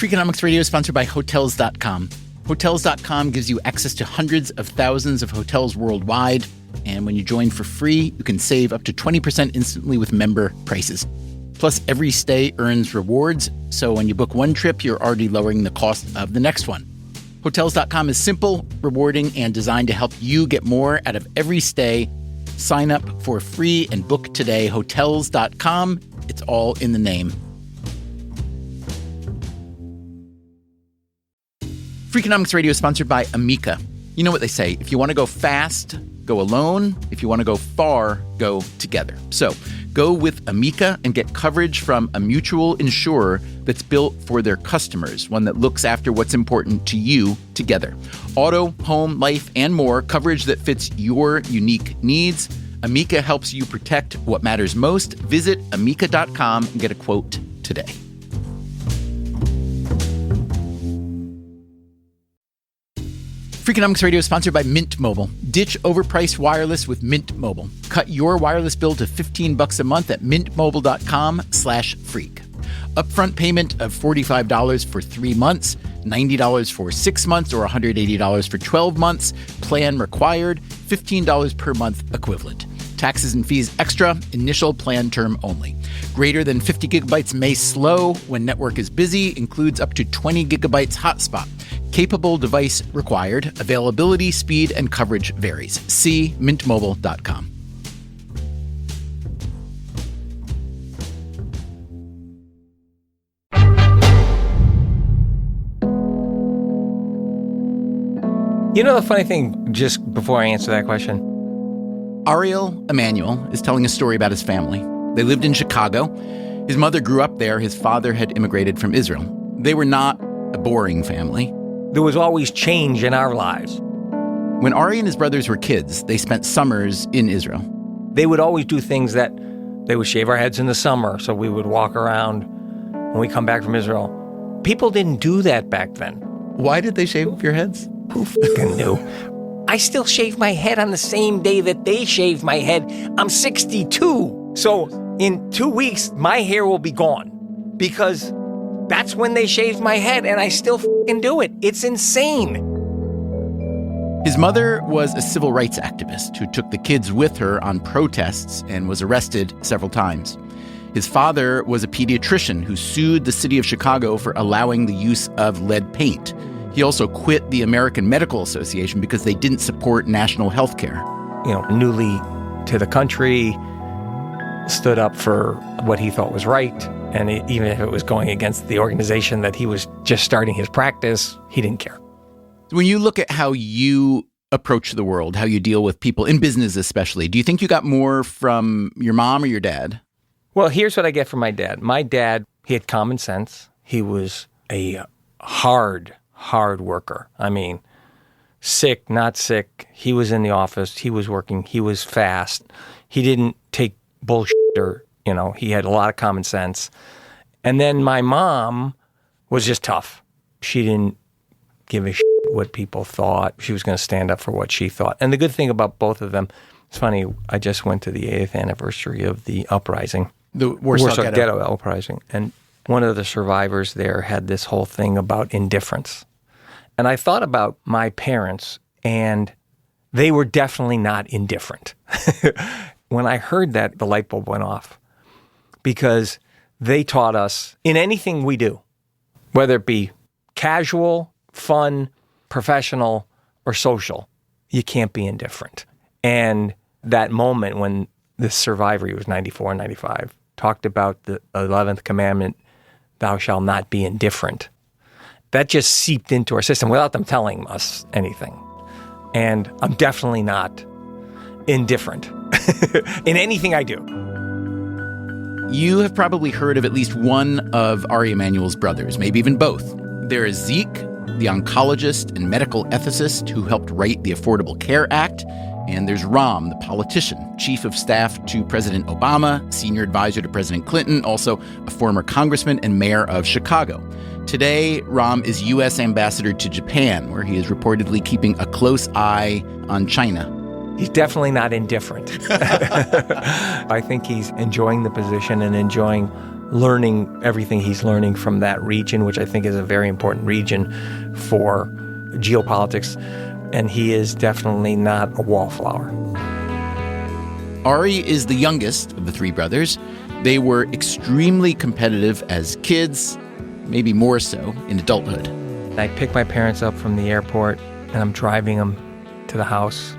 Freakonomics Radio is sponsored by Hotels.com. Hotels.com gives you access to hundreds of thousands of hotels worldwide. And when you join for free, you can save up to 20% instantly with member prices. Plus, every stay earns rewards. So when you book one trip, you're already lowering the cost of the next one. Hotels.com is simple, rewarding, and designed to help you get more out of every stay. Sign up for free and book today. Hotels.com. It's all in the name. Freakonomics Radio is sponsored by Amica. You know what they say, if you want to go fast, go alone. If you want to go far, go together. So go with Amica and get coverage from a mutual insurer that's built for their customers, one that looks after what's important to you together. Auto, home, life, and more, coverage that fits your unique needs. Amica helps you protect what matters most. Visit amica.com and get a quote today. Freakonomics Radio is sponsored by Mint Mobile. Ditch overpriced wireless with Mint Mobile. Cut your wireless bill to $15 a month at mintmobile.com/freak. Upfront payment of $45 for 3 months, $90 for 6 months, or $180 for 12 months. Plan required, $15 per month equivalent. Taxes and fees extra, initial plan term only. Greater than 50 gigabytes may slow when network is busy, includes up to 20 gigabytes hotspot. Capable device required. Availability, speed, and coverage varies. See mintmobile.com. You know the funny thing, just before I answer that question? Ariel Emanuel is telling a story about his family. They lived in Chicago. His mother grew up there. His father had immigrated from Israel. They were not a boring family. There was always change in our lives. When Ari and his brothers were kids, they spent summers in Israel. They would always do things that they would shave our heads in the summer, so we would walk around when we come back from Israel. People didn't do that back then. Why did they shave your heads? Who fucking knew? I still shave my head on the same day that they shave my head. I'm 62. So in 2 weeks, my hair will be gone because that's when they shaved my head, and I still fucking do it. It's insane. His mother was a civil rights activist who took the kids with her on protests and was arrested several times. His father was a pediatrician who sued the city of Chicago for allowing the use of lead paint. He also quit the American Medical Association because they didn't support national health care. Newly to the country, stood up for what he thought was right. And even if it was going against the organization that he was just starting his practice, he didn't care. When you look at how you approach the world, how you deal with people, in business especially, do you think you got more from your mom or your dad? Well, here's what I get from my dad. My dad, he had common sense. He was a hard worker. I mean, sick, not sick. He was in the office. He was working. He was fast. He didn't take bullshit or, he had a lot of common sense. And then my mom was just tough. She didn't give a shit what people thought. She was going to stand up for what she thought. And the good thing about both of them, it's funny, I just went to the 8th anniversary of the uprising. The Warsaw Ghetto uprising. And one of the survivors there had this whole thing about indifference. And I thought about my parents, and they were definitely not indifferent. When I heard that, the light bulb went off, because they taught us in anything we do, whether it be casual, fun, professional, or social, you can't be indifferent. And that moment when this survivor, he was 94, 95, talked about the 11th commandment, thou shalt not be indifferent. That just seeped into our system without them telling us anything. And I'm definitely not indifferent in anything I do. You have probably heard of at least one of Ari Emanuel's brothers, maybe even both. There is Zeke, the oncologist and medical ethicist who helped write the Affordable Care Act. And there's Ram, the politician, chief of staff to President Obama, senior advisor to President Clinton, also a former congressman and mayor of Chicago. Today, Ram is U.S. ambassador to Japan, where he is reportedly keeping a close eye on China. He's definitely not indifferent. I think he's enjoying the position and enjoying learning everything he's learning from that region, which I think is a very important region for geopolitics. And he is definitely not a wallflower. Ari is the youngest of the three brothers. They were extremely competitive as kids, maybe more so in adulthood. I pick my parents up from the airport, and I'm driving them to the house.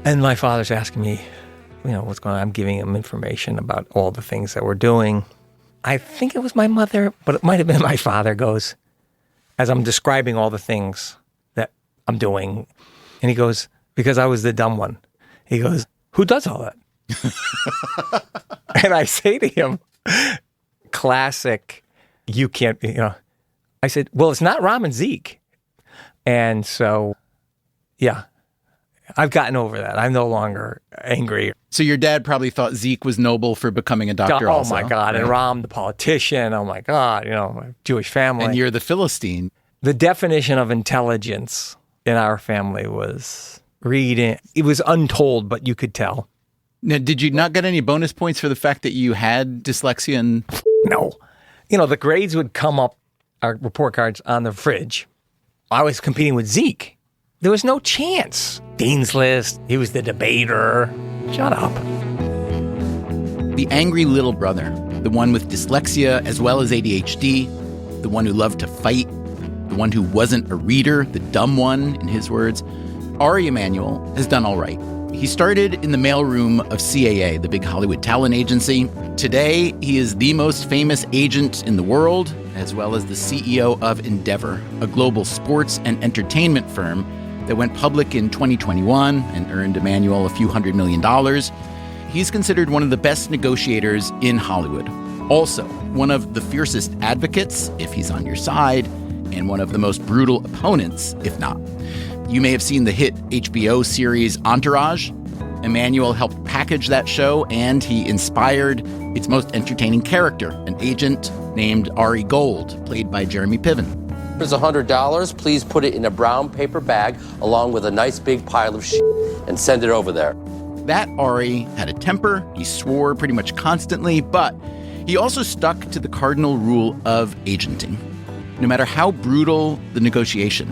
And my father's asking me, what's going on? I'm giving him information about all the things that we're doing. I think it was my mother, but it might have been my father, goes, as I'm describing all the things that I'm doing. And he goes, because I was the dumb one. He goes, who does all that? And I say to him, classic, you can't, I said, well, it's not Ram and Zeke. And so, yeah, I've gotten over that. I'm no longer angry. So your dad probably thought Zeke was noble for becoming a doctor also. Oh, my God. And Ram, the politician. Oh, my God. My Jewish family. And you're the Philistine. The definition of intelligence in our family was reading. It was untold, but you could tell. Now, did you not get any bonus points for the fact that you had dyslexia? And No. The grades would come up, our report cards, on the fridge. I was competing with Zeke. There was no chance. Dean's List, he was the debater. Shut up. The angry little brother, the one with dyslexia as well as ADHD, the one who loved to fight, the one who wasn't a reader, the dumb one, in his words, Ari Emanuel has done all right. He started in the mailroom of CAA, the big Hollywood talent agency. Today, he is the most famous agent in the world, as well as the CEO of Endeavor, a global sports and entertainment firm that went public in 2021 and earned Emanuel a few $100 million. He's considered one of the best negotiators in Hollywood. Also, one of the fiercest advocates, if he's on your side, and one of the most brutal opponents, if not. You may have seen the hit HBO series Entourage. Emanuel helped package that show, and he inspired its most entertaining character, an agent named Ari Gold, played by Jeremy Piven. Here's $100. Please put it in a brown paper bag along with a nice big pile of shit and send it over there. That Ari had a temper. He swore pretty much constantly, but he also stuck to the cardinal rule of agenting. No matter how brutal the negotiation,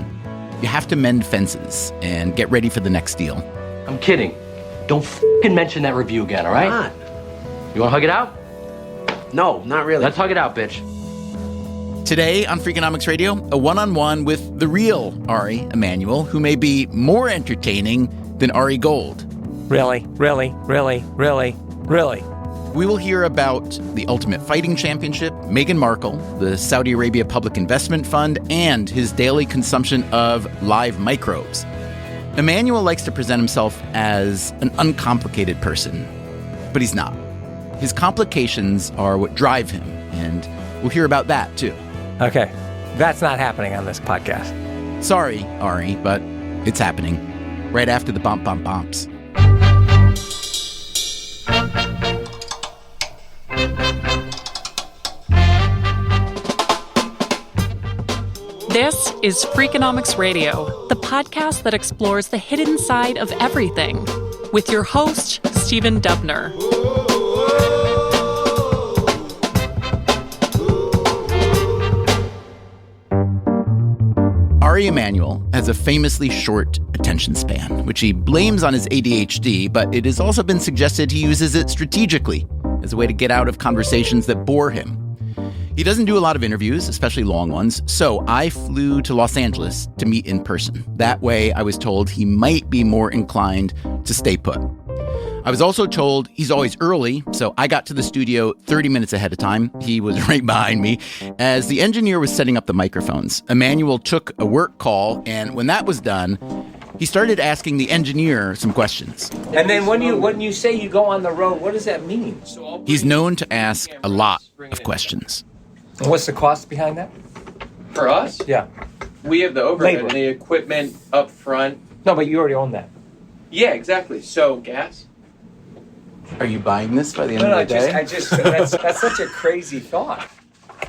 you have to mend fences and get ready for the next deal. I'm kidding. Don't f***ing mention that review again, all right? Not. You want to hug it out? No, not really. Let's hug it out, bitch. Today on Freakonomics Radio, a one-on-one with the real Ari Emanuel, who may be more entertaining than Ari Gold. Really? We will hear about the Ultimate Fighting Championship, Meghan Markle, the Saudi Arabia Public Investment Fund, and his daily consumption of live microbes. Emanuel likes to present himself as an uncomplicated person, but he's not. His complications are what drive him, and we'll hear about that too. Okay, that's not happening on this podcast. Sorry, Ari, but it's happening right after the bumps. This is Freakonomics Radio, the podcast that explores the hidden side of everything, with your host, Stephen Dubner. Ari Emanuel has a famously short attention span, which he blames on his ADHD, but it has also been suggested he uses it strategically as a way to get out of conversations that bore him. He doesn't do a lot of interviews, especially long ones, so I flew to Los Angeles to meet in person. That way, I was told he might be more inclined to stay put. I was also told he's always early, so I got to the studio 30 minutes ahead of time. He was right behind me. As the engineer was setting up the microphones, Emanuel took a work call, and when that was done, he started asking the engineer some questions. And then when you say you go on the road, what does that mean? He's known to ask a lot of questions. And what's the cost behind that? For us? Yeah. We have the overhead Labor. and the equipment up front. No, but you already own that. Yeah, exactly. So, gas? Are you buying this by the end of the day? That's such a crazy thought.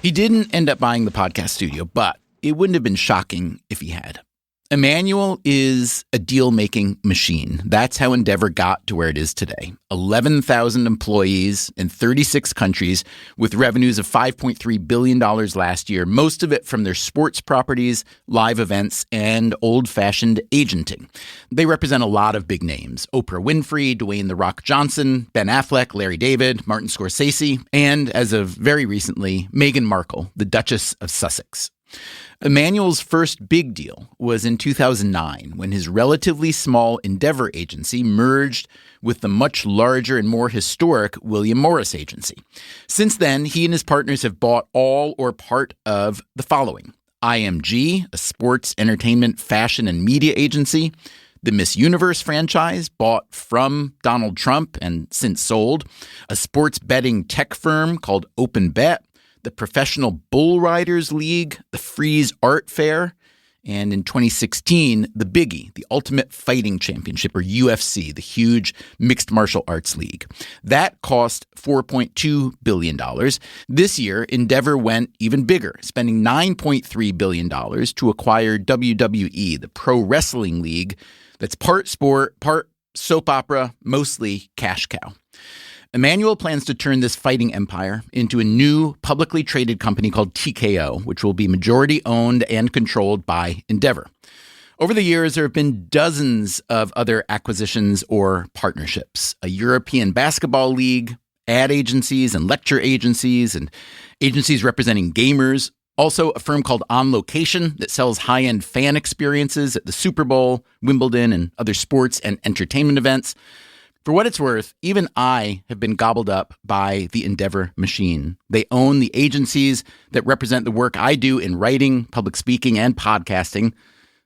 He didn't end up buying the podcast studio, but it wouldn't have been shocking if he had. Emanuel is a deal-making machine. That's how Endeavor got to where it is today. 11,000 employees in 36 countries with revenues of $5.3 billion last year, most of it from their sports properties, live events, and old-fashioned agenting. They represent a lot of big names: Oprah Winfrey, Dwayne "The Rock" Johnson, Ben Affleck, Larry David, Martin Scorsese, and, as of very recently, Meghan Markle, the Duchess of Sussex. Emanuel's first big deal was in 2009 when his relatively small Endeavor agency merged with the much larger and more historic William Morris agency. Since then, he and his partners have bought all or part of the following: IMG, a sports, entertainment, fashion, and media agency; the Miss Universe franchise, bought from Donald Trump and since sold; a sports betting tech firm called OpenBet; the Professional Bull Riders League; the Frieze Art Fair; and in 2016, the biggie, the Ultimate Fighting Championship, or UFC, the huge mixed martial arts league. That cost $4.2 billion. This year, Endeavor went even bigger, spending $9.3 billion to acquire WWE, the pro wrestling league that's part sport, part soap opera, mostly cash cow. Emanuel plans to turn this fighting empire into a new publicly traded company called TKO, which will be majority owned and controlled by Endeavor. Over the years, there have been dozens of other acquisitions or partnerships: a European basketball league, ad agencies and lecture agencies, and agencies representing gamers. Also, a firm called On Location that sells high-end fan experiences at the Super Bowl, Wimbledon, and other sports and entertainment events. For what it's worth, even I have been gobbled up by the Endeavor machine. They own the agencies that represent the work I do in writing, public speaking, and podcasting.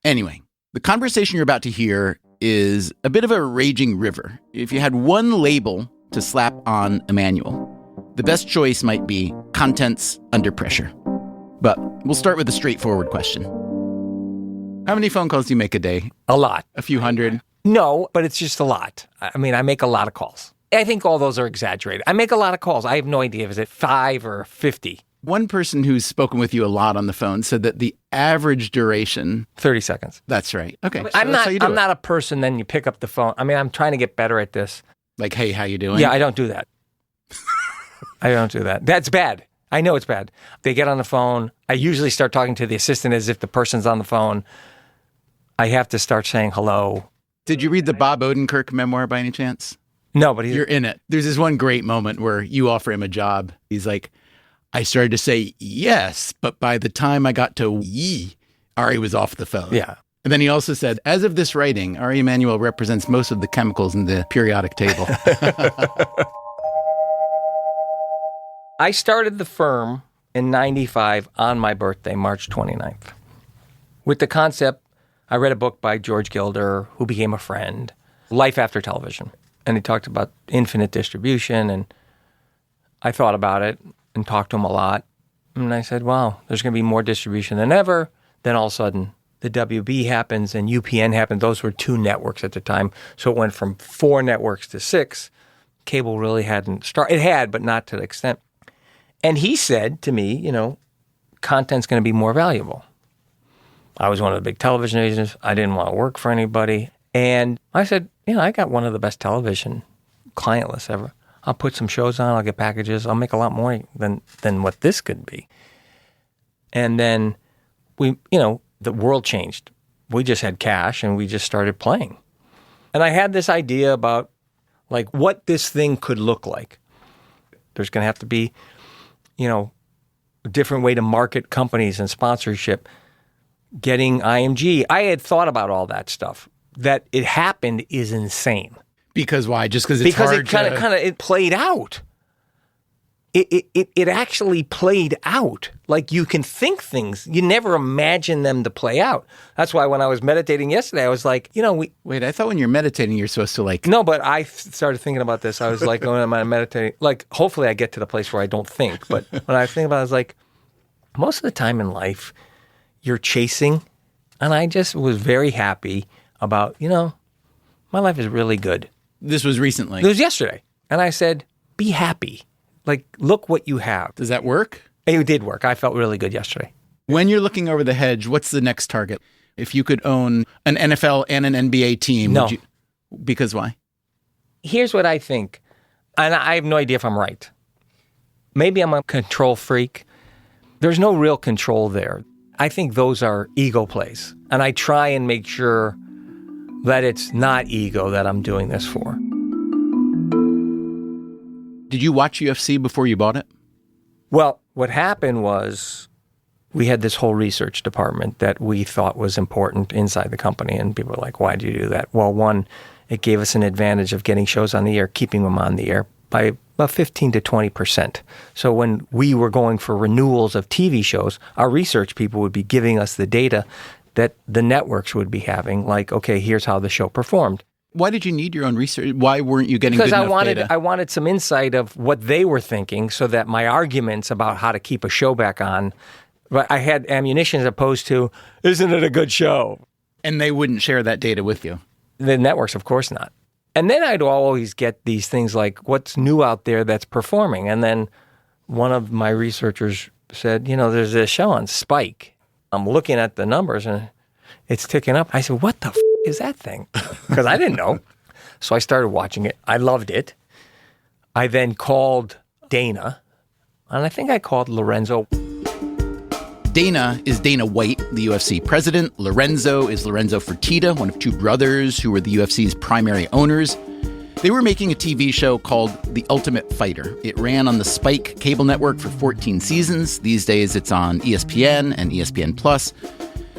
Anyway, the conversation you're about to hear is a bit of a raging river. If you had one label to slap on Emanuel, the best choice might be contents under pressure. But we'll start with a straightforward question. How many phone calls do you make a day? A lot. A few hundred? No, but it's just a lot. I mean, I make a lot of calls. I think all those are exaggerated. I make a lot of calls. I have no idea if it's 5 or 50. One person who's spoken with you a lot on the phone said that the average duration... 30 seconds. That's right. Okay. So I'm that's how you do it. not a person, then you pick up the phone. I mean, I'm trying to get better at this. Like, hey, how you doing? Yeah, I don't do that. I don't do that. That's bad. I know it's bad. They get on the phone. I usually start talking to the assistant as if the person's on the phone. I have to start saying hello. Did you read the Bob Odenkirk memoir by any chance? No, but You're in it. There's this one great moment where you offer him a job. He's like, I started to say yes, but by the time I got to ye, Ari was off the phone. Yeah. And then he also said, as of this writing, Ari Emanuel represents most of the chemicals in the periodic table. I started the firm in 95 on my birthday, March 29th. With the concept, I read a book by George Gilder, who became a friend, Life After Television. And he talked about infinite distribution, and I thought about it and talked to him a lot. And I said, wow, there's going to be more distribution than ever. Then all of a sudden, the WB happens and UPN happened. Those were 2 networks at the time. So it went from 4 networks to 6. Cable really hadn't started. It had, but not to the extent. And he said to me, you know, content's going to be more valuable. I was one of the big television agents. I didn't want to work for anybody. And I said, you know, I got one of the best television client lists ever. I'll put some shows on. I'll get packages. I'll make a lot more than what this could be. And then we, you know, the world changed. We just had cash and we just started playing. And I had this idea about like what this thing could look like. There's going to have to be, you know, a different way to market companies and sponsorship. Getting IMG. I had thought about all that stuff. That it happened is insane. Because why? Just because it's hard because it kind of it played out. It actually played out. Like you can think things. You never imagine them to play out. That's why when I was meditating yesterday, I was like, you know, Wait, I thought when you're meditating, you're supposed to like... No, but I started thinking about this. I was like, when I'm meditating, like hopefully I get to the place where I don't think. But when I think about it, I was like, most of the time in life, you're chasing. And I just was very happy about, you know, my life is really good. This was recently. It was yesterday. And I said, be happy. Like, look what you have. Does that work? It did work. I felt really good yesterday. When you're looking over the hedge, what's the next target? If you could own an NFL and an NBA team, No. would you? Because why? Here's what I think, and I have no idea if I'm right. Maybe I'm a control freak. There's no real control there. I think those are ego plays, and I try and make sure that it's not ego that I'm doing this for. Did you watch UFC before you bought it? Well, what happened was we had this whole research department that we thought was important inside the company, and people were like, why do you do that? Well, one, it gave us an advantage of getting shows on the air, keeping them on the air by about 15 to 20%. So when we were going for renewals of TV shows, our research people would be giving us the data that the networks would be having, like, okay, here's how the show performed. Why did you need your own research? Why weren't you getting good Because enough data? I wanted some insight of what they were thinking so that my arguments about how to keep a show back on, but I had ammunition as opposed to, isn't it a good show? And they wouldn't share that data with you. The networks, of course not. And then I'd always get these things like, what's new out there that's performing? And then one of my researchers said, there's a show on Spike. I'm looking at the numbers and it's ticking up. I said, what the is that thing? Because I didn't know. So I started watching it. I loved it. I then called Dana, and I think I called Lorenzo. Dana is Dana White, the UFC president. Lorenzo is Lorenzo Fertitta, one of two brothers who were the UFC's primary owners. They were making a TV show called The Ultimate Fighter. It ran on the Spike cable network for 14 seasons. These days it's on ESPN and ESPN+.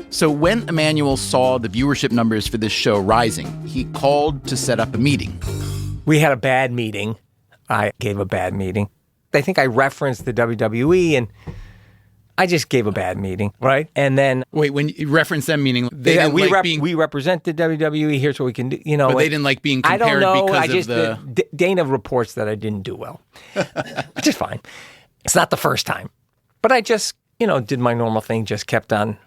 So when Emanuel saw the viewership numbers for this show rising, he called to set up a meeting. We had a bad meeting. I gave a bad meeting. I think I referenced the WWE, and I just gave a bad meeting, right? And then... Wait, when you reference them, meaning they didn't we represent the WWE, here's what we can do, But they didn't like being compared because of the... Dana reports that I didn't do well, which is fine. It's not the first time. But I just, did my normal thing, just kept on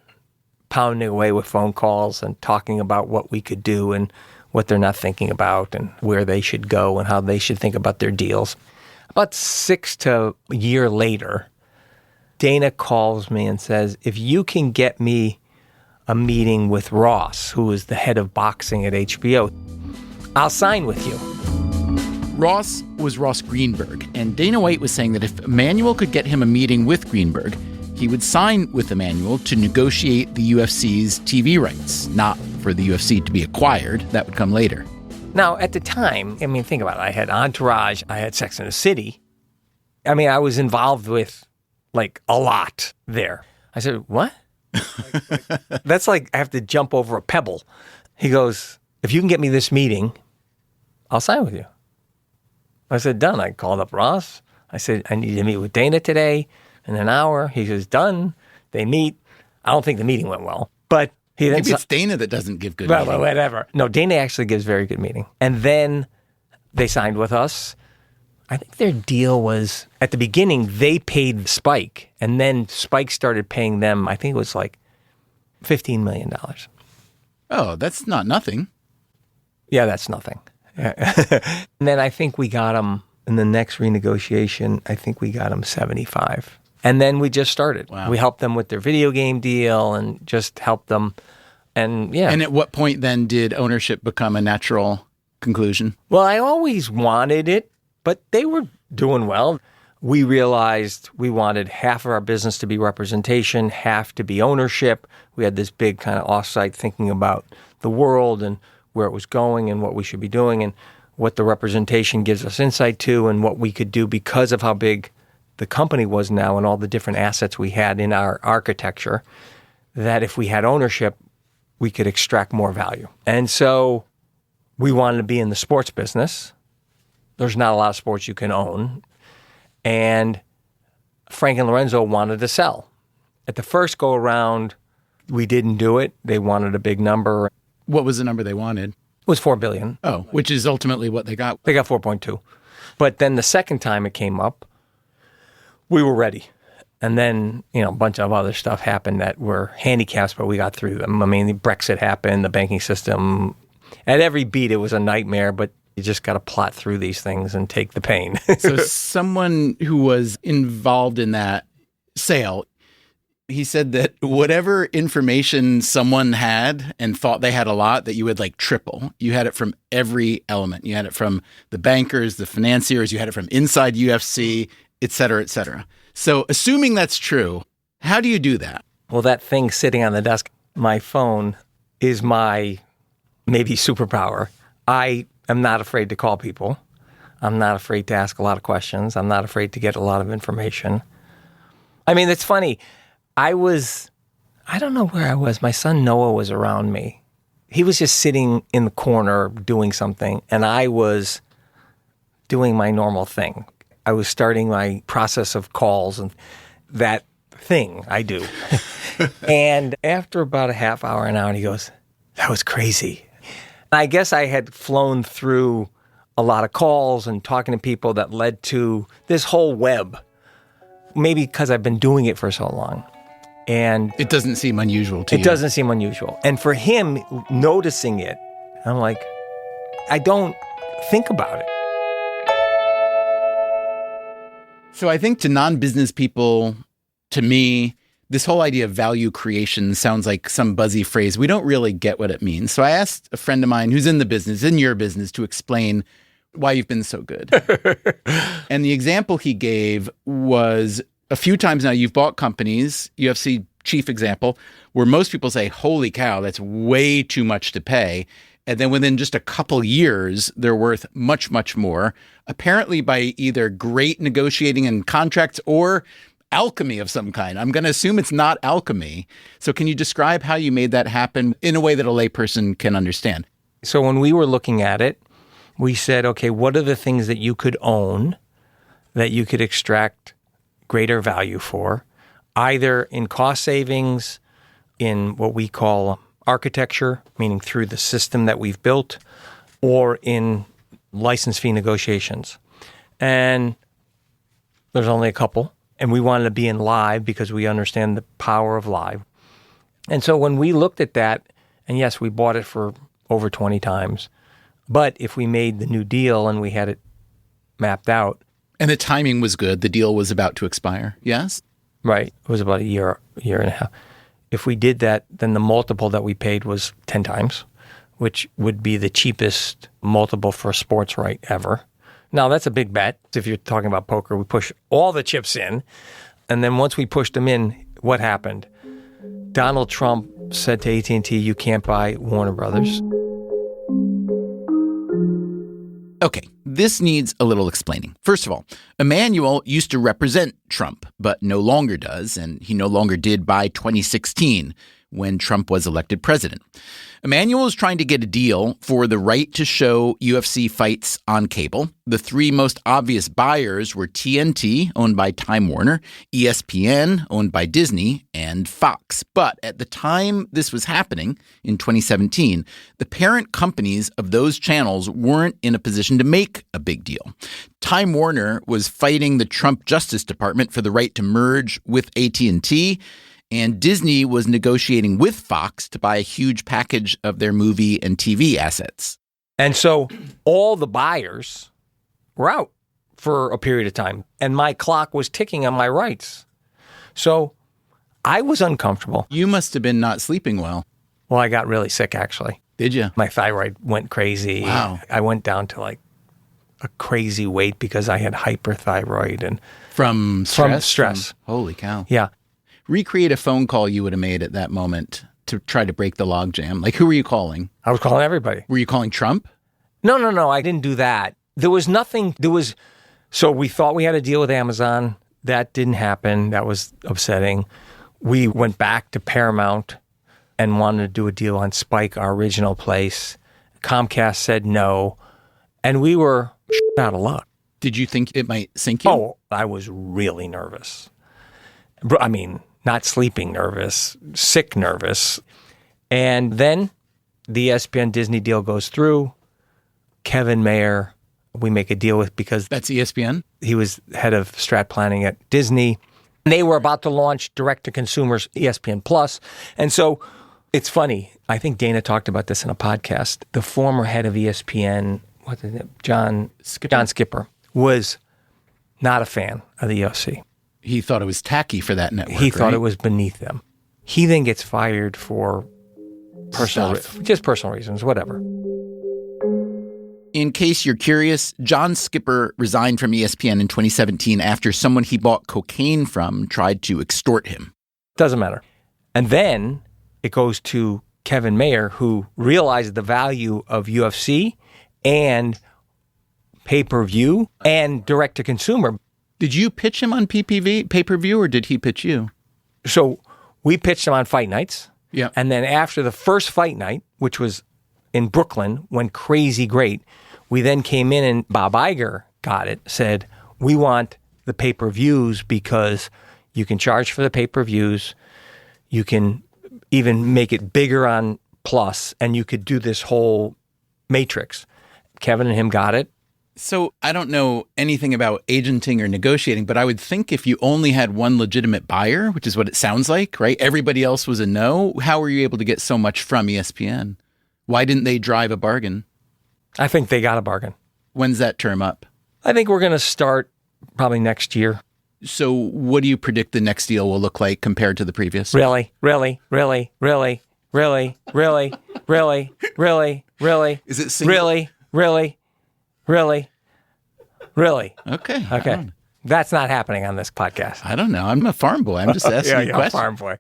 pounding away with phone calls and talking about what we could do and what they're not thinking about and where they should go and how they should think about their deals. About 6 to a year later, Dana calls me and says, if you can get me a meeting with Ross, who is the head of boxing at HBO, I'll sign with you. Ross was Ross Greenberg, and Dana White was saying that if Emanuel could get him a meeting with Greenberg, he would sign with Emanuel to negotiate the UFC's TV rights, not for the UFC to be acquired. That would come later. Now, at the time, think about it. I had Entourage. I had Sex and the City. I was involved with, a lot there. I said, what? That's like I have to jump over a pebble. He goes, if you can get me this meeting, I'll sign with you. I said, done. I called up Ross. I said, I need to meet with Dana today. In an hour, he says, done. They meet. I don't think the meeting went well, but he then... Maybe it's Dana that doesn't give good well, meetings. Whatever. No, Dana actually gives very good meeting. And then they signed with us. I think their deal was, at the beginning, they paid Spike, and then Spike started paying them, I think it was like $15 million. Oh, that's not nothing. Yeah, that's nothing. And then I think we got them, in the next renegotiation, I think we got them 75. And then we just started. Wow. We helped them with their video game deal and just helped them. And yeah. And at what point then did ownership become a natural conclusion? Well, I always wanted it, but they were doing well. We realized we wanted half of our business to be representation, half to be ownership. We had this big kind of offsite thinking about the world and where it was going and what we should be doing and what the representation gives us insight to and what we could do because of how big the company was now and all the different assets we had in our architecture, that if we had ownership, we could extract more value. And so we wanted to be in the sports business. There's not a lot of sports you can own. And Frank and Lorenzo wanted to sell. At the first go around, we didn't do it. They wanted a big number. What was the number they wanted? It was $4 billion. Oh, which is ultimately what they got. They got 4.2. But then the second time it came up, we were ready. And then, a bunch of other stuff happened that were handicaps, but we got through them. The Brexit happened, the banking system. At every beat, it was a nightmare, but you just got to plot through these things and take the pain. So someone who was involved in that sale, He said that whatever information someone had and thought they had a lot, that you would like triple. You had it from every element. You had it from the bankers, the financiers, you had it from inside UFC, et cetera, et cetera. So assuming that's true, how do you do that? Well, that thing sitting on the desk, my phone, is my maybe superpower. I am not afraid to call people. I'm not afraid to ask a lot of questions. I'm not afraid to get a lot of information. I mean, it's funny. I don't know where I was. My son Noah was around me. He was just sitting in the corner doing something, and I was doing my normal thing. I was starting my process of calls and that thing I do. And after about a half hour, an hour, he goes, "That was crazy." And I guess I had flown through a lot of calls and talking to people that led to this whole web, maybe because I've been doing it for so long. And it doesn't seem unusual to you. It doesn't seem unusual. And for him, noticing it, I'm like, I don't think about it. So I think to non-business people, to me, this whole idea of value creation sounds like some buzzy phrase. We don't really get what it means. So I asked a friend of mine who's in the business, in your business, to explain why you've been so good. And the example he gave was a few times now you've bought companies, UFC chief example, where most people say, holy cow, that's way too much to pay. And then within just a couple years, they're worth much, much more, apparently by either great negotiating and contracts or alchemy of some kind. I'm going to assume it's not alchemy. So can you describe how you made that happen in a way that a layperson can understand? So when we were looking at it, we said, okay, what are the things that you could own that you could extract greater value for, either in cost savings, in what we call architecture, meaning through the system that we've built, or in license fee negotiations. And there's only a couple. And we wanted to be in live because we understand the power of live. And so when we looked at that, and yes, we bought it for over 20 times, but if we made the new deal and we had it mapped out. And the timing was good. The deal was about to expire. Yes? Right. It was about a year and a half. If we did that, then the multiple that we paid was 10 times, which would be the cheapest multiple for a sports right ever. Now, that's a big bet. If you're talking about poker, we push all the chips in. And then once we pushed them in, what happened? Donald Trump said to AT&T, you can't buy Warner Brothers. Okay, this needs a little explaining. First of all, Emanuel used to represent Trump, but no longer does, and he no longer did by 2016 when Trump was elected president. Emanuel is trying to get a deal for the right to show UFC fights on cable. The three most obvious buyers were TNT, owned by Time Warner, ESPN, owned by Disney, and Fox. But at the time this was happening, in 2017, the parent companies of those channels weren't in a position to make a big deal. Time Warner was fighting the Trump Justice Department for the right to merge with AT&T, and Disney was negotiating with Fox to buy a huge package of their movie and TV assets. And so all the buyers were out for a period of time, and my clock was ticking on my rights. So I was uncomfortable. You must have been not sleeping well. Well, I got really sick, actually. Did you? My thyroid went crazy. Wow. I went down to like a crazy weight because I had hyperthyroid. And From stress? Stress. Holy cow. Yeah. Recreate a phone call you would have made at that moment to try to break the logjam. Like, who were you calling? I was calling everybody. Were you calling Trump? No. I didn't do that. There was nothing. So we thought we had a deal with Amazon. That didn't happen. That was upsetting. We went back to Paramount and wanted to do a deal on Spike, our original place. Comcast said no. And we were out of luck. Did you think it might sink you? Oh, I was really nervous. I mean, not sleeping nervous, sick nervous. And then the ESPN Disney deal goes through. Kevin Mayer, we make a deal with because That's ESPN? he was head of strat planning at Disney. And they were about to launch direct-to-consumers ESPN Plus. And so it's funny. I think Dana talked about this in a podcast. The former head of ESPN, what's his name? John Skipper, was not a fan of the UFC. He thought it was tacky for that network, He thought right? it was beneath them. He then gets fired for just personal reasons, whatever. In case you're curious, John Skipper resigned from ESPN in 2017 after someone he bought cocaine from tried to extort him. Doesn't matter. And then it goes to Kevin Mayer, who realized the value of UFC and pay-per-view and direct-to-consumer. Did you pitch him on pay-per-view, or did he pitch you? So we pitched him on fight nights. Yeah. And then after the first fight night, which was in Brooklyn, went crazy great, we then came in and Bob Iger got it, said, we want the pay-per-views because you can charge for the pay-per-views, you can even make it bigger on Plus, and you could do this whole matrix. Kevin and him got it. So I don't know anything about agenting or negotiating, but I would think if you only had one legitimate buyer, which is what it sounds like, right? Everybody else was a no. How were you able to get so much from ESPN? Why didn't they drive a bargain? I think they got a bargain. When's that term up? I think we're going to start probably next year. So what do you predict the next deal will look like compared to the previous? Really? Is it single? Really? Okay. That's not happening on this podcast. I don't know. I'm a farm boy. I'm just asking you questions. Farm boy.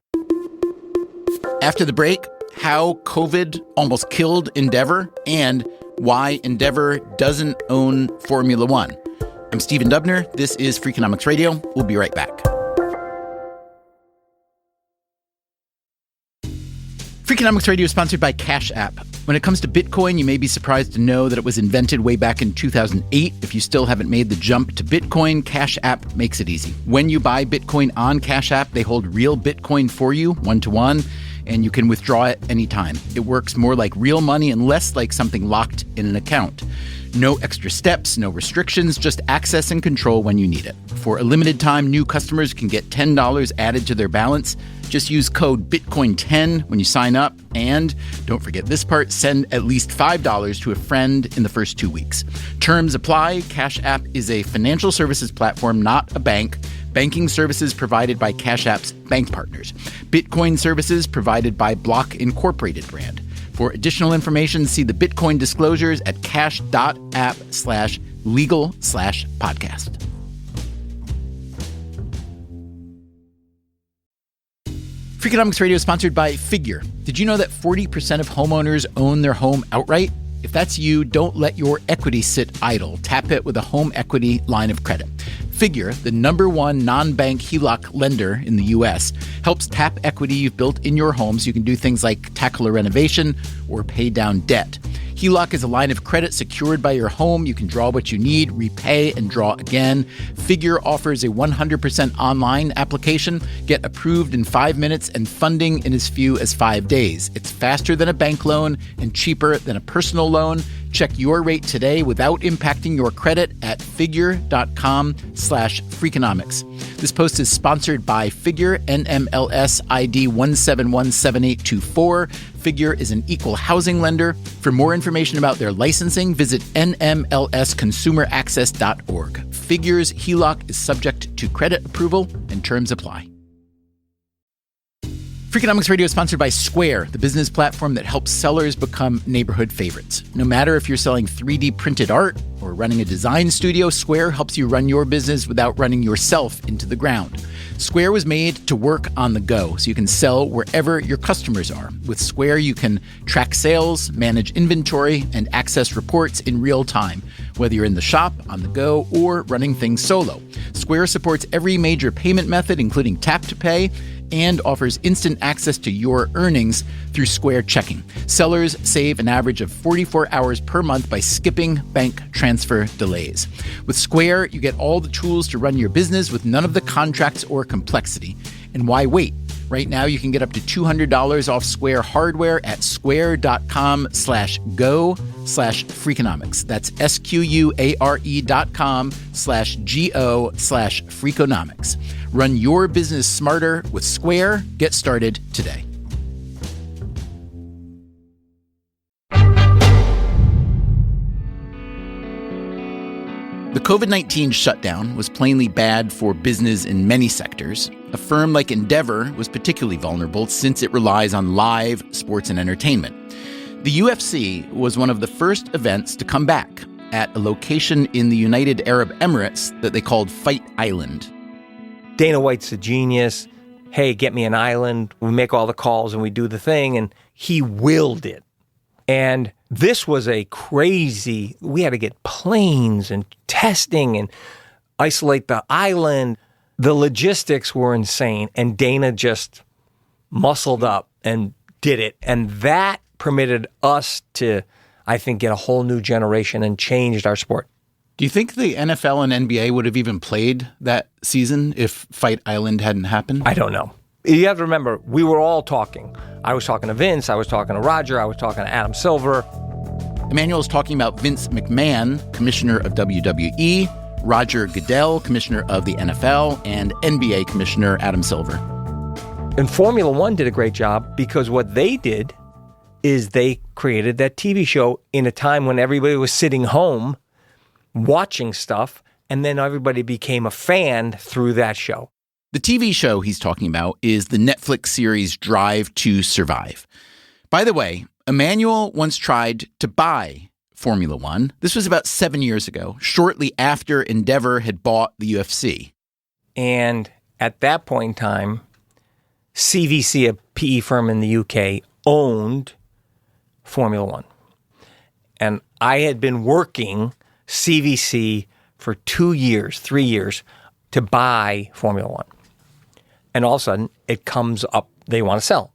After the break, how COVID almost killed Endeavor and why Endeavor doesn't own Formula One. I'm Stephen Dubner. This is Freakonomics Radio. We'll be right back. Freakonomics Radio is sponsored by Cash App. When it comes to Bitcoin, you may be surprised to know that it was invented way back in 2008. If you still haven't made the jump to Bitcoin, Cash App makes it easy. When you buy Bitcoin on Cash App, they hold real Bitcoin for you, 1-to-1, and you can withdraw it anytime. It works more like real money and less like something locked in an account. No extra steps, no restrictions, just access and control when you need it. For a limited time, new customers can get $10 added to their balance. Just use code BITCOIN10 when you sign up. And don't forget this part, send at least $5 to a friend in the first 2 weeks. Terms apply. Cash App is a financial services platform, not a bank. Banking services provided by Cash App's bank partners. Bitcoin services provided by Block Incorporated brand. For additional information, see the Bitcoin disclosures at cash.app/legal/podcast. Freakonomics Radio is sponsored by Figure. Did you know that 40% of homeowners own their home outright? If that's you, don't let your equity sit idle. Tap it with a home equity line of credit. Figure, the #1 non-bank HELOC lender in the U.S., helps tap equity you've built in your home so you can do things like tackle a renovation or pay down debt. HELOC is a line of credit secured by your home. You can draw what you need, repay, and draw again. Figure offers a 100% online application. Get approved in 5 minutes and funding in as few as 5 days. It's faster than a bank loan and cheaper than a personal loan. Check your rate today without impacting your credit at figure.com/freakonomics. This post is sponsored by Figure, NMLS ID 1717824. Figure is an equal housing lender. For more information about their licensing, visit nmlsconsumeraccess.org. Figure's HELOC is subject to credit approval and terms apply. Freakonomics Radio is sponsored by Square, the business platform that helps sellers become neighborhood favorites. No matter if you're selling 3D printed art or running a design studio, Square helps you run your business without running yourself into the ground. Square was made to work on the go, so you can sell wherever your customers are. With Square, you can track sales, manage inventory, and access reports in real time, whether you're in the shop, on the go, or running things solo. Square supports every major payment method, including tap to pay, and offers instant access to your earnings through Square Checking. Sellers save an average of 44 hours per month by skipping bank transfer delays. With Square, you get all the tools to run your business with none of the contracts or complexity. And why wait? Right now, you can get up to $200 off Square hardware at square.com/go/freakonomics. That's SQUARE.com/GO/freakonomics. Run your business smarter with Square. Get started today. The COVID-19 shutdown was plainly bad for business in many sectors. A firm like Endeavor was particularly vulnerable since it relies on live sports and entertainment. The UFC was one of the first events to come back at a location in the United Arab Emirates that they called Fight Island. Dana White's a genius. Hey, get me an island. We make all the calls and we do the thing. And he willed it. And this was a crazy, we had to get planes and testing and isolate the island. The logistics were insane. And Dana just muscled up and did it. And that permitted us to, I think, get a whole new generation and changed our sport. Do you think the NFL and NBA would have even played that season if Fight Island hadn't happened? I don't know. You have to remember, we were all talking. I was talking to Vince, I was talking to Roger, I was talking to Adam Silver. Emanuel's talking about Vince McMahon, commissioner of WWE, Roger Goodell, commissioner of the NFL, and NBA commissioner Adam Silver. And Formula One did a great job because what they did is they created that TV show in a time when everybody was sitting home watching stuff, and then everybody became a fan through that show. The TV show he's talking about is the Netflix series Drive to Survive. By the way, Emanuel once tried to buy Formula One. This was about 7 years ago, shortly after Endeavor had bought the UFC. And at that point in time, CVC, a PE firm in the UK, owned Formula One. And I had been working CVC for 2 years, 3 years, to buy Formula One. And all of a sudden, it comes up, they want to sell.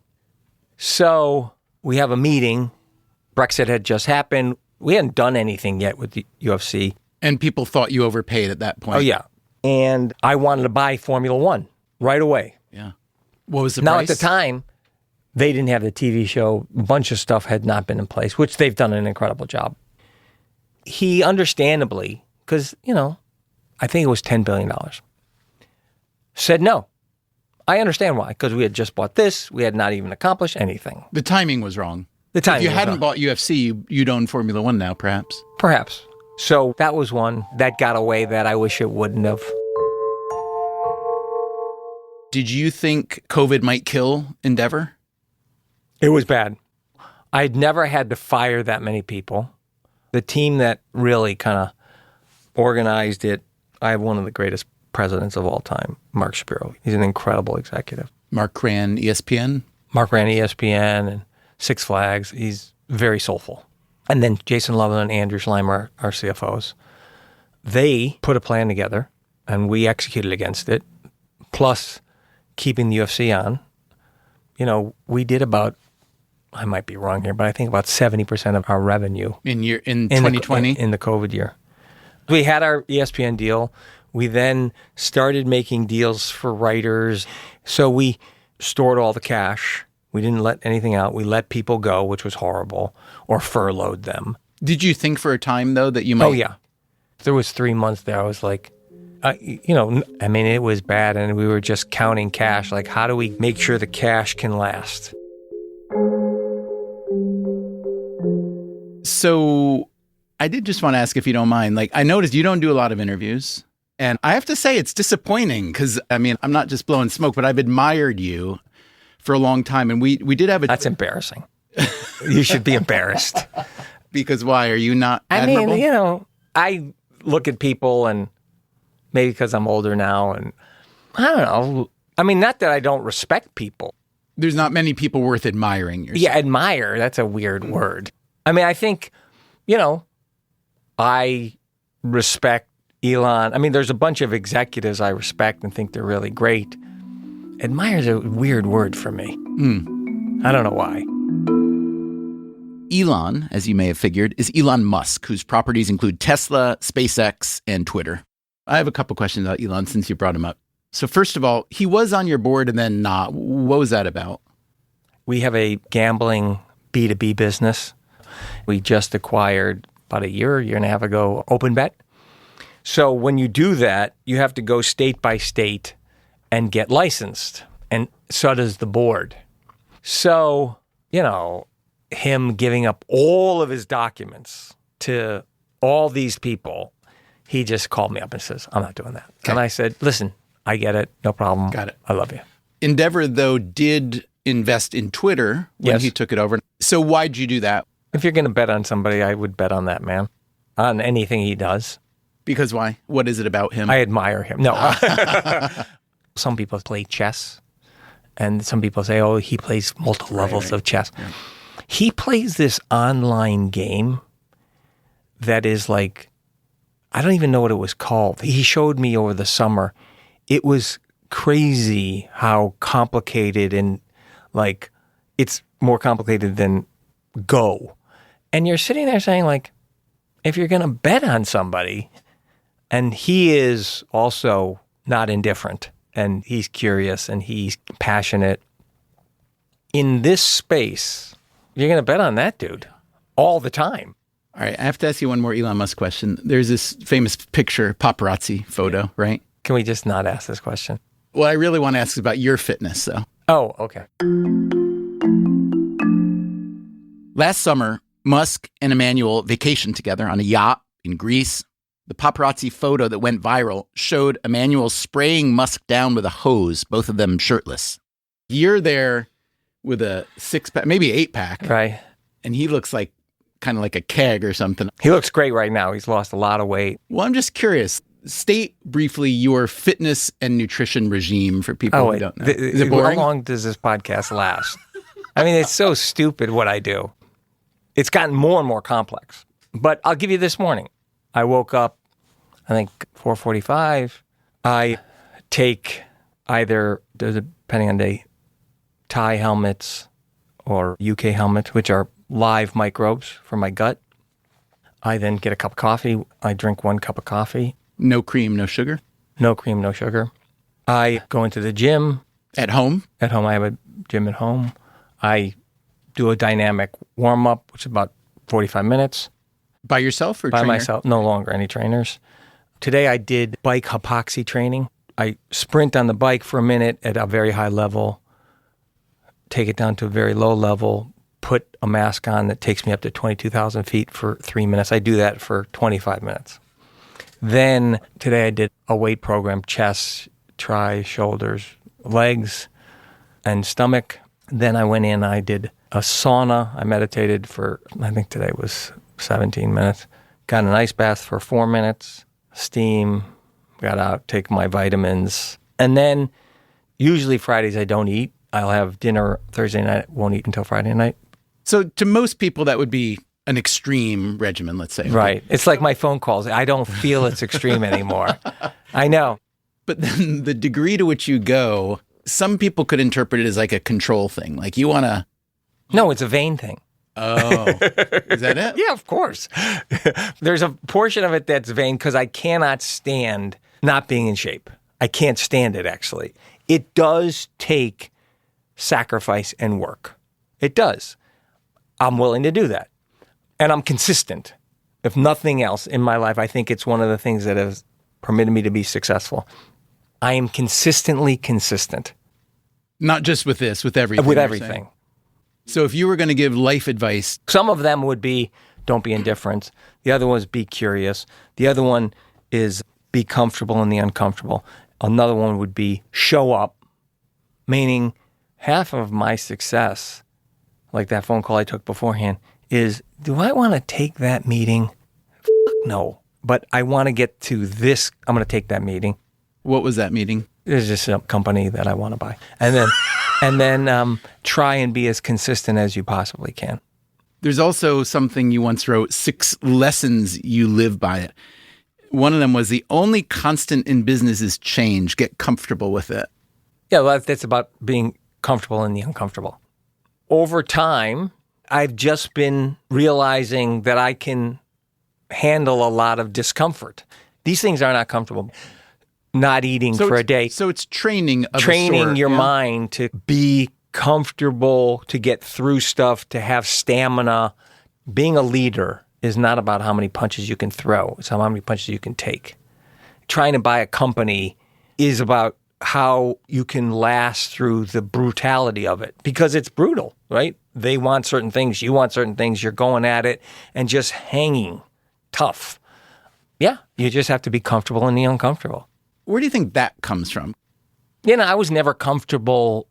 So we have a meeting. Brexit had just happened. We hadn't done anything yet with the UFC. And people thought you overpaid at that point. Oh, yeah. And I wanted to buy Formula One right away. Yeah. What was the now, price? At the time, they didn't have the TV show. A bunch of stuff had not been in place, which they've done an incredible job. He understandably, because, I think it was $10 billion, said no. I understand why, because we had just bought this. We had not even accomplished anything. The timing was wrong. The timing If you was hadn't wrong. bought UFC, you'd own Formula One now, perhaps. Perhaps. So that was one that got away that I wish it wouldn't have. Did you think COVID might kill Endeavor? It was bad. I'd never had to fire that many people. The team that really kind of organized it, I have one of the greatest presidents of all time, Mark Shapiro. He's an incredible executive. Mark ran ESPN? Mark ran ESPN and Six Flags. He's very soulful. And then Jason Loveland and Andrew Schleimer, our CFOs, they put a plan together and we executed against it, plus keeping the UFC on. We did about, I might be wrong here, but I think about 70% of our revenue In 2020? in the COVID year. We had our ESPN deal. We then started making deals for writers. So we stored all the cash. We didn't let anything out. We let people go, which was horrible, or furloughed them. Did you think for a time, though, that you might... Oh, yeah. There was 3 months there. I was like, it was bad, and we were just counting cash. Like, how do we make sure the cash can last? So I did just want to ask if you don't mind. I noticed you don't do a lot of interviews. And I have to say it's disappointing because, I'm not just blowing smoke, but I've admired you for a long time. And we did have a... That's embarrassing. You should be embarrassed. Because why? Are you not admirable? I look at people and maybe because I'm older now and I don't know. Not that I don't respect people. There's not many people worth admiring yourself. Yeah, admire. That's a weird word. I think, I respect Elon. There's a bunch of executives I respect and think they're really great. Admire is a weird word for me. I don't know why. Elon, as you may have figured, is Elon Musk, whose properties include Tesla, SpaceX, and Twitter. I have a couple questions about Elon since you brought him up. So first of all, he was on your board and then not. What was that about? We have a gambling B2B business. We just acquired about a year and a half ago, OpenBet. So when you do that, you have to go state by state and get licensed. And so does the board. So, him giving up all of his documents to all these people, He just called me up and says, I'm not doing that. Okay. And I said, listen, I get it. No problem. Got it. I love you. Endeavor, though, did invest in Twitter when Yes. he took it over. So why'd you do that? If you're going to bet on somebody, I would bet on that man, on anything he does. Because why? What is it about him? I admire him. No. Some people play chess, and some people say, oh, he plays multiple levels of chess. Yeah. He plays this online game that is like, I don't even know what it was called. He showed me over the summer. It was crazy how complicated and like it's more complicated than Go. And you're sitting there saying like, if you're going to bet on somebody, and he is also not indifferent, and he's curious, and he's passionate, in this space, you're going to bet on that dude all the time. All right, I have to ask you one more Elon Musk question. There's this famous picture, paparazzi photo, right? Can we just not ask this question? What I really want to ask is about your fitness, though. Oh, okay. Last summer, Musk and Emanuel vacationed together on a yacht in Greece. The paparazzi photo that went viral showed Emanuel spraying Musk down with a hose, both of them shirtless. You're there with a six-pack, maybe 8-pack. Right. And he looks like kind of like a keg or something. He looks great right now. He's lost a lot of weight. Well, I'm just curious. State briefly your fitness and nutrition regime for people who don't know. Is it boring? How long does this podcast last? I mean, it's so stupid what I do. It's gotten more and more complex. But I'll give you this morning. I woke up, I think, 4:45. I take either, depending on the Thai helmets or UK helmets, which are live microbes for my gut. I then get a cup of coffee. I drink 1 cup of coffee. No cream, no sugar? No cream, no sugar. I go into the gym. At home? At home. I have a gym at home. I do a dynamic warm-up, which is about 45 minutes. By yourself or By trainer? myself. No longer any trainers. Today I did bike hypoxia training. I sprint on the bike for a minute at a very high level, take it down to a very low level, put a mask on that takes me up to 22,000 feet for 3 minutes. I do that for 25 minutes. Then today I did a weight program, chest, tri, shoulders, legs, and stomach. Then I went in, I did a sauna. I meditated for, I think today was 17 minutes. Got an ice bath for 4 minutes, steam, got out, take my vitamins. And then usually Fridays I don't eat. I'll have dinner Thursday night, won't eat until Friday night. So to most people, that would be an extreme regimen, let's say. Right. It's like my phone calls. I don't feel it's extreme anymore. I know. But then the degree to which you go, some people could interpret it as like a control thing. Like you want to... No, it's a vain thing. Oh, is that it? Yeah, of course. There's a portion of it that's vain because I cannot stand not being in shape. I can't stand it, actually. It does take sacrifice and work. It does. I'm willing to do that. And I'm consistent. If nothing else in my life, I think it's one of the things that has permitted me to be successful. I am consistently consistent. Not just with this, with everything. With you're everything. saying. So if you were going to give life advice... Some of them would be, don't be indifferent. The other one is be curious. The other one is be comfortable in the uncomfortable. Another one would be show up, meaning half of my success, like that phone call I took beforehand, is, do I want to take that meeting? No. But I want to get to this. I'm going to take that meeting. What was that meeting? There's just a company that I want to buy. And then try and be as consistent as you possibly can. There's also something you once wrote, 6 lessons you live by it. One of them was the only constant in business is change. Get comfortable with it. Yeah, well, that's about being comfortable in the uncomfortable. Over time, I've just been realizing that I can handle a lot of discomfort. These things are not comfortable. Not eating for a day. So it's training of a training sort, your yeah? mind to be comfortable, to get through stuff, to have stamina. Being a leader is not about how many punches you can throw. It's how many punches you can take. Trying to buy a company is about how you can last through the brutality of it, because it's brutal, right? They want certain things, you want certain things, you're going at it and just hanging tough. Yeah, you just have to be comfortable in the uncomfortable. Where do you think that comes from? I was never comfortable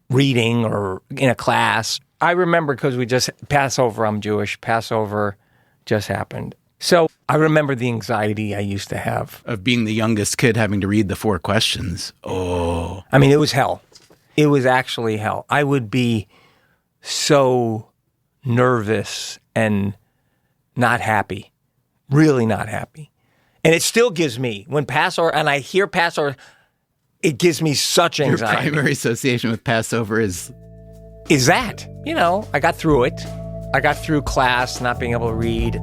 reading or in a class. I remember because Passover, I'm Jewish, Passover just happened. So I remember the anxiety I used to have. Of being the youngest kid having to read the 4 questions. Oh. I mean, it was hell. It was actually hell. I would be so nervous and not happy, really not happy. And it still gives me, when Passover, and I hear Passover, it gives me such anxiety. Your primary association with Passover is that. I got through it. I got through class, not being able to read.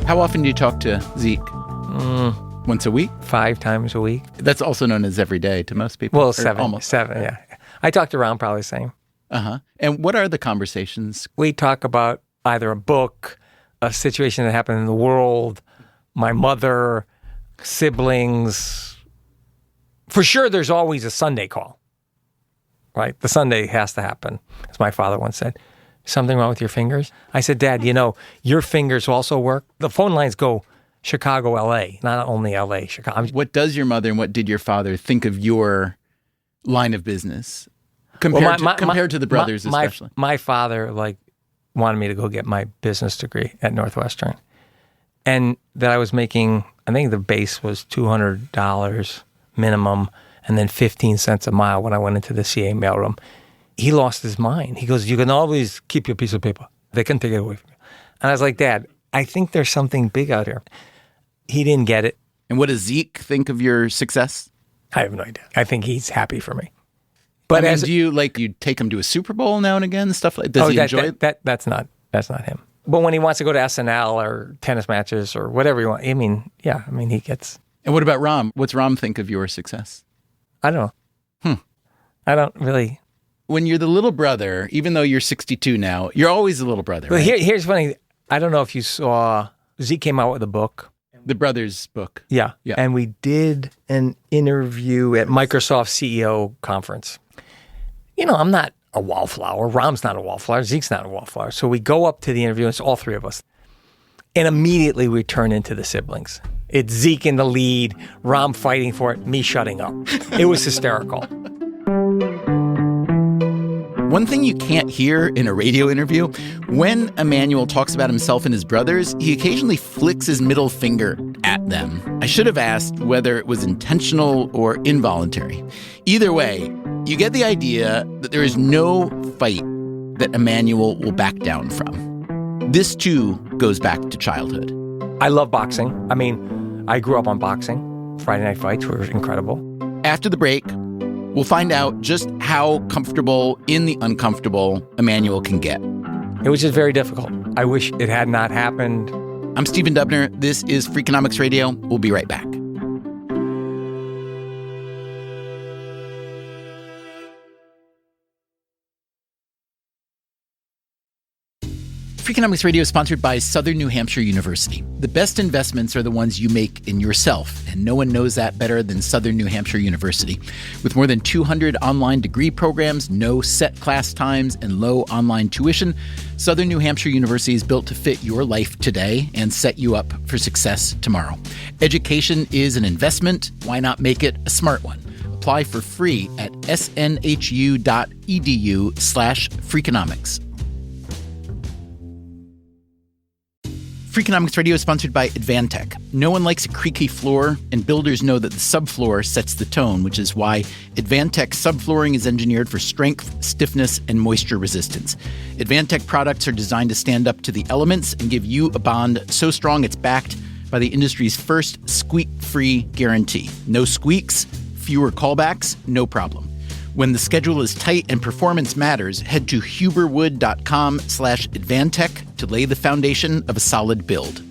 How often do you talk to Zeke? Once a week? 5 times a week. That's also known as every day to most people. Well, Or 7. Almost. 7, yeah. I talked around probably the same. Uh-huh. And what are the conversations? We talk about either a book, a situation that happened in the world, my mother, siblings. For sure, there's always a Sunday call, right? The Sunday has to happen, as my father once said. Something wrong with your fingers? I said, Dad, your fingers also work. The phone lines go Chicago, L.A., not only L.A., Chicago. What does your mother and what did your father think of your line of business compared to the brothers especially? My father wanted me to go get my business degree at Northwestern. And that I was making, I think the base was $200 minimum and then 15 cents a mile when I went into the CA mailroom. He lost his mind. He goes, you can always keep your piece of paper. They can take it away from you. And I was like, Dad, I think there's something big out here. He didn't get it. And what does Zeke think of your success? I have no idea. I think he's happy for me. But do you take him to a Super Bowl now and again? Stuff like does he enjoy it? That's not him. But when he wants to go to SNL or tennis matches or whatever he wants, he gets. And what about Ram? What's Ram think of your success? I don't know. I don't really. When you're the little brother, even though you're 62 now, you're always the little brother. Well, right? here's funny. I don't know if you saw, Zeke came out with a book. The brothers' book. Yeah. And we did an interview at Microsoft CEO conference. I'm not a wallflower. Ram's not a wallflower. Zeke's not a wallflower. So we go up to the interview, and it's all 3 of us. And immediately we turn into the siblings. It's Zeke in the lead, Ram fighting for it, me shutting up. It was hysterical. One thing you can't hear in a radio interview, when Emanuel talks about himself and his brothers, he occasionally flicks his middle finger at them. I should have asked whether it was intentional or involuntary. Either way, you get the idea that there is no fight that Emanuel will back down from. This, too, goes back to childhood. I love boxing. I mean, I grew up on boxing. Friday night fights were incredible. After the break, we'll find out just how comfortable in the uncomfortable Emanuel can get. It was just very difficult. I wish it had not happened. I'm Stephen Dubner. This is Freakonomics Radio. We'll be right back. Freakonomics Radio is sponsored by Southern New Hampshire University. The best investments are the ones you make in yourself, and no one knows that better than Southern New Hampshire University. With more than 200 online degree programs, no set class times, and low online tuition, Southern New Hampshire University is built to fit your life today and set you up for success tomorrow. Education is an investment. Why not make it a smart one? Apply for free at snhu.edu/Freakonomics. Freakonomics Radio is sponsored by Advantech. No one likes a creaky floor, and builders know that the subfloor sets the tone, which is why Advantech subflooring is engineered for strength, stiffness, and moisture resistance. Advantech products are designed to stand up to the elements and give you a bond so strong it's backed by the industry's first squeak-free guarantee. No squeaks, fewer callbacks, no problem. When the schedule is tight and performance matters, head to huberwood.com/Advantech to lay the foundation of a solid build.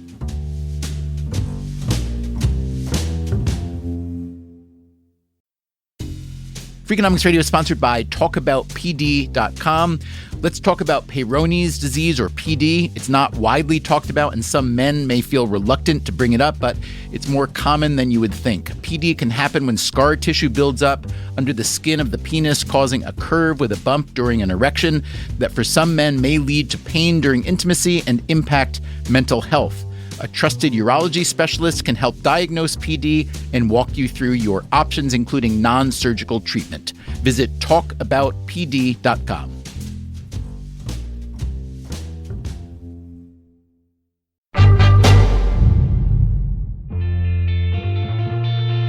Freakonomics Radio is sponsored by TalkAboutPD.com. Let's talk about Peyronie's disease, or PD. It's not widely talked about, and some men may feel reluctant to bring it up, but it's more common than you would think. PD can happen when scar tissue builds up under the skin of the penis, causing a curve with a bump during an erection that for some men may lead to pain during intimacy and impact mental health. A trusted urology specialist can help diagnose PD and walk you through your options, including non-surgical treatment. Visit talkaboutpd.com.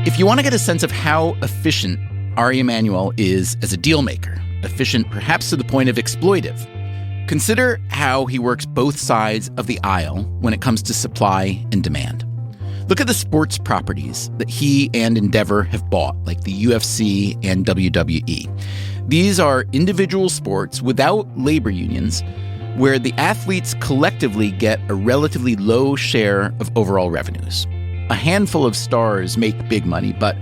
If you want to get a sense of how efficient Ari Emanuel is as a deal maker, efficient perhaps to the point of exploitive, consider how he works both sides of the aisle when it comes to supply and demand. Look at the sports properties that he and Endeavor have bought, like the UFC and WWE. These are individual sports without labor unions, where the athletes collectively get a relatively low share of overall revenues. A handful of stars make big money, but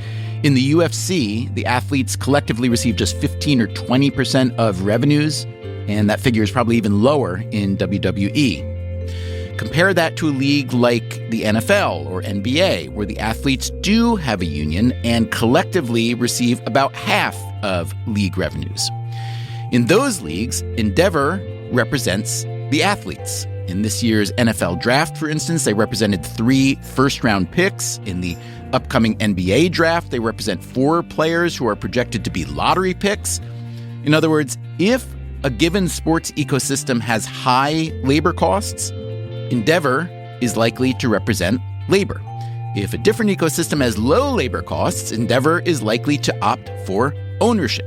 in the UFC, the athletes collectively receive just 15 or 20% of revenues, and that figure is probably even lower in WWE. Compare that to a league like the NFL or NBA, where the athletes do have a union and collectively receive about half of league revenues. In those leagues, Endeavor represents the athletes. In this year's NFL draft, for instance, they represented 3 first-round picks. In the upcoming NBA draft, they represent 4 players who are projected to be lottery picks. In other words, if a given sports ecosystem has high labor costs, Endeavor is likely to represent labor. If a different ecosystem has low labor costs, Endeavor is likely to opt for ownership.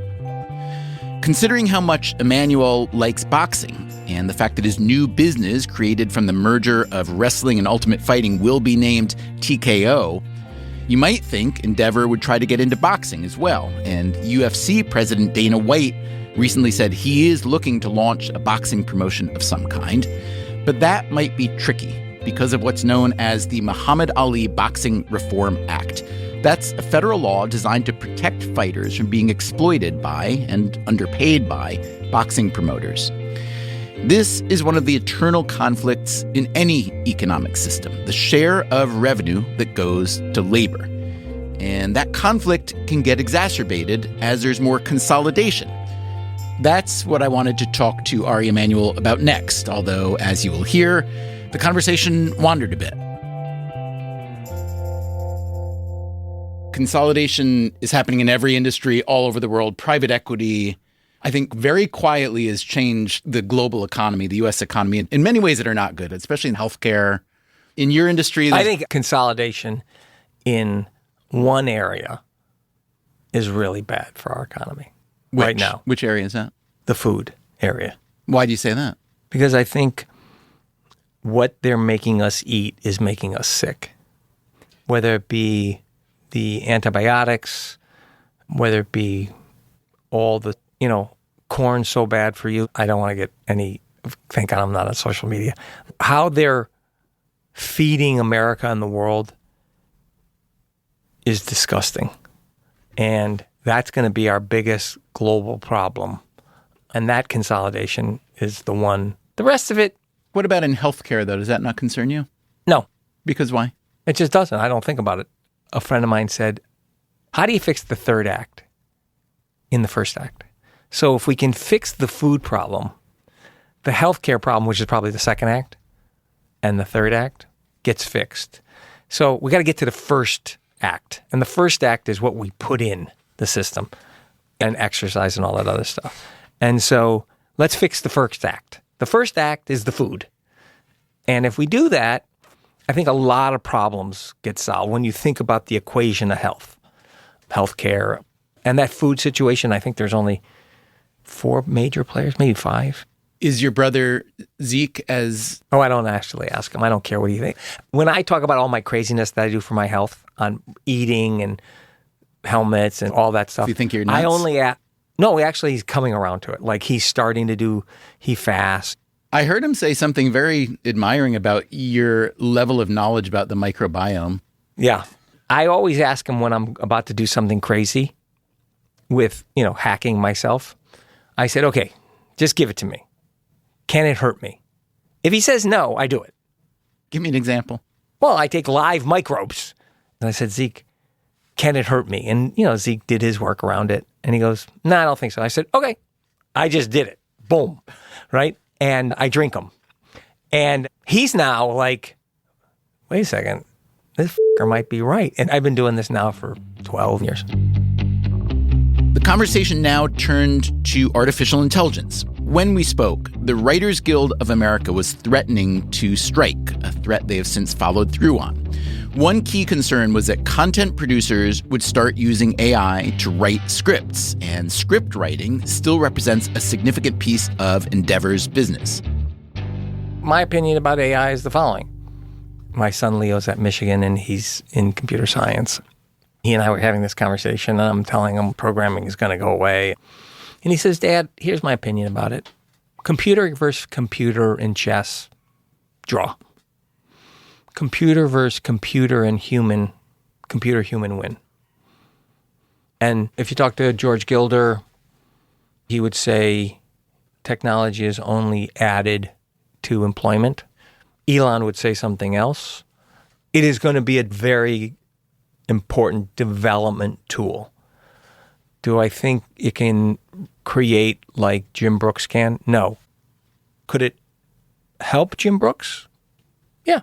Considering how much Emanuel likes boxing and the fact that his new business created from the merger of wrestling and Ultimate Fighting will be named TKO, you might think Endeavor would try to get into boxing as well. And UFC President Dana White recently said he is looking to launch a boxing promotion of some kind. But that might be tricky because of what's known as the Muhammad Ali Boxing Reform Act. That's a federal law designed to protect fighters from being exploited by and underpaid by boxing promoters. This is one of the eternal conflicts in any economic system, the share of revenue that goes to labor. And that conflict can get exacerbated as there's more consolidation. That's what I wanted to talk to Ari Emanuel about next, although, as you will hear, the conversation wandered a bit. Consolidation is happening in every industry all over the world. Private equity, I think, very quietly has changed the global economy, the U.S. economy, in many ways that are not good, especially in healthcare. In your industry, I think consolidation in one area is really bad for our economy right now. Which area is that? The food area. Why do you say that? Because I think what they're making us eat is making us sick. Whether it be the antibiotics, whether it be all the, corn so bad for you. I don't want to get any, thank God I'm not on social media. How they're feeding America and the world is disgusting. And that's going to be our biggest global problem. And that consolidation is the one. The rest of it. What about in healthcare, though? Does that not concern you? No. Because why? It just doesn't. I don't think about it. A friend of mine said, how do you fix the third act in the first act? So if we can fix the food problem, the healthcare problem, which is probably the second act, and the third act, gets fixed. So we got to get to the first act. And the first act is what we put in the system and exercise and all that other stuff. And so let's fix the first act. The first act is the food. And if we do that, I think a lot of problems get solved when you think about the equation of healthcare, and that food situation. I think there's only 4 major players, maybe 5. Is your brother Zeke as... Oh, I don't actually ask him. I don't care what he thinks. When I talk about all my craziness that I do for my health on eating and helmets and all that stuff. Do you think you're nuts? I only... No, actually, he's coming around to it. Like, he's starting to do... He fasts. I heard him say something very admiring about your level of knowledge about the microbiome. Yeah. I always ask him when I'm about to do something crazy, with, hacking myself. I said, okay, just give it to me. Can it hurt me? If he says no, I do it. Give me an example. Well, I take live microbes. And I said, Zeke, can it hurt me? And, Zeke did his work around it. And he goes, no, I don't think so. I said, okay, I just did it. Boom. Right? And I drink them. And he's now like, wait a second, this fucker might be right. And I've been doing this now for 12 years. The conversation now turned to artificial intelligence. When we spoke, the Writers Guild of America was threatening to strike, a threat they have since followed through on. One key concern was that content producers would start using AI to write scripts, and script writing still represents a significant piece of Endeavor's business. My opinion about AI is the following. My son Leo's at Michigan, and he's in computer science. He and I were having this conversation, and I'm telling him programming is going to go away. And he says, Dad, here's my opinion about it. Computer versus computer in chess, draw. Computer versus computer and human, computer-human win. And if you talk to George Gilder, he would say technology is only added to employment. Elon would say something else. It is going to be a very important development tool. Do I think it can create like Jim Brooks can? No. Could it help Jim Brooks? Yeah.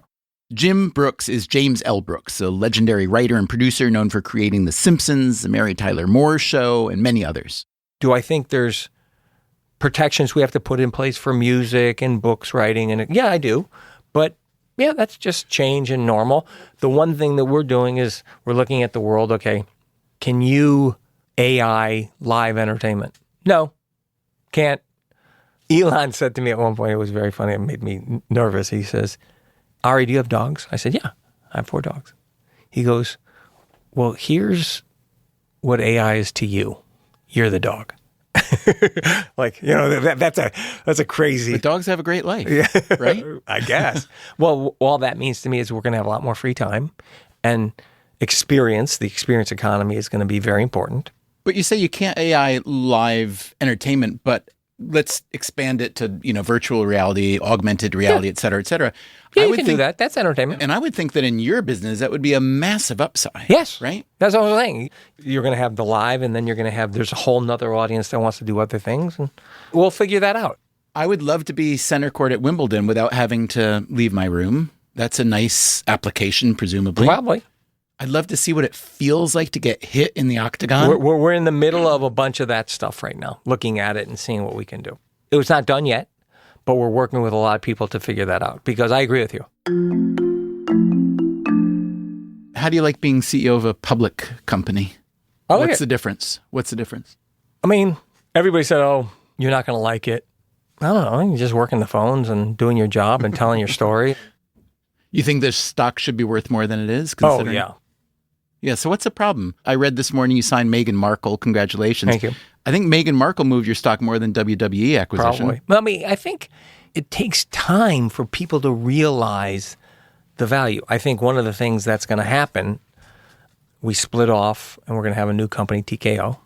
Jim Brooks is James L. Brooks, a legendary writer and producer known for creating The Simpsons, The Mary Tyler Moore Show, and many others. Do I think there's protections we have to put in place for music and books writing? And yeah, I do. But yeah, that's just change and normal. The one thing that we're doing is we're looking at the world, okay, can you AI live entertainment? No, can't. Elon said to me at one point, it was very funny, it made me nervous. He says, Ari, do you have dogs? I said, yeah, I have 4 dogs. He goes, well, here's what AI is to you. You're the dog. Like, that's a crazy. But dogs have a great life, right? I guess. Well, all that means to me is we're going to have a lot more free time, and the experience economy is going to be very important. But you say you can't AI live entertainment, but let's expand it to, virtual reality, augmented reality, et cetera, et cetera. Yeah, you can do that. That's entertainment. And I would think that in your business, that would be a massive upside. Yes. Right? That's what I'm saying. You're going to have the live, and then you're going to have, there's a whole nother audience that wants to do other things, and we'll figure that out. I would love to be center court at Wimbledon without having to leave my room. That's a nice application, presumably. Probably. I'd love to see what it feels like to get hit in the octagon. We're in the middle of a bunch of that stuff right now, looking at it and seeing what we can do. It was not done yet, but we're working with a lot of people to figure that out, because I agree with you. How do you like being CEO of a public company? What's the difference? I mean, everybody said, oh, you're not going to like it. I don't know. You're just working the phones and doing your job and telling your story. You think this stock should be worth more than it is? Oh, yeah. Yeah, so what's the problem? I read this morning you signed Meghan Markle. Congratulations. Thank you. I think Meghan Markle moved your stock more than WWE acquisition. Probably. Well, I mean, I think it takes time for people to realize the value. I think one of the things that's going to happen, we split off and we're going to have a new company, TKO.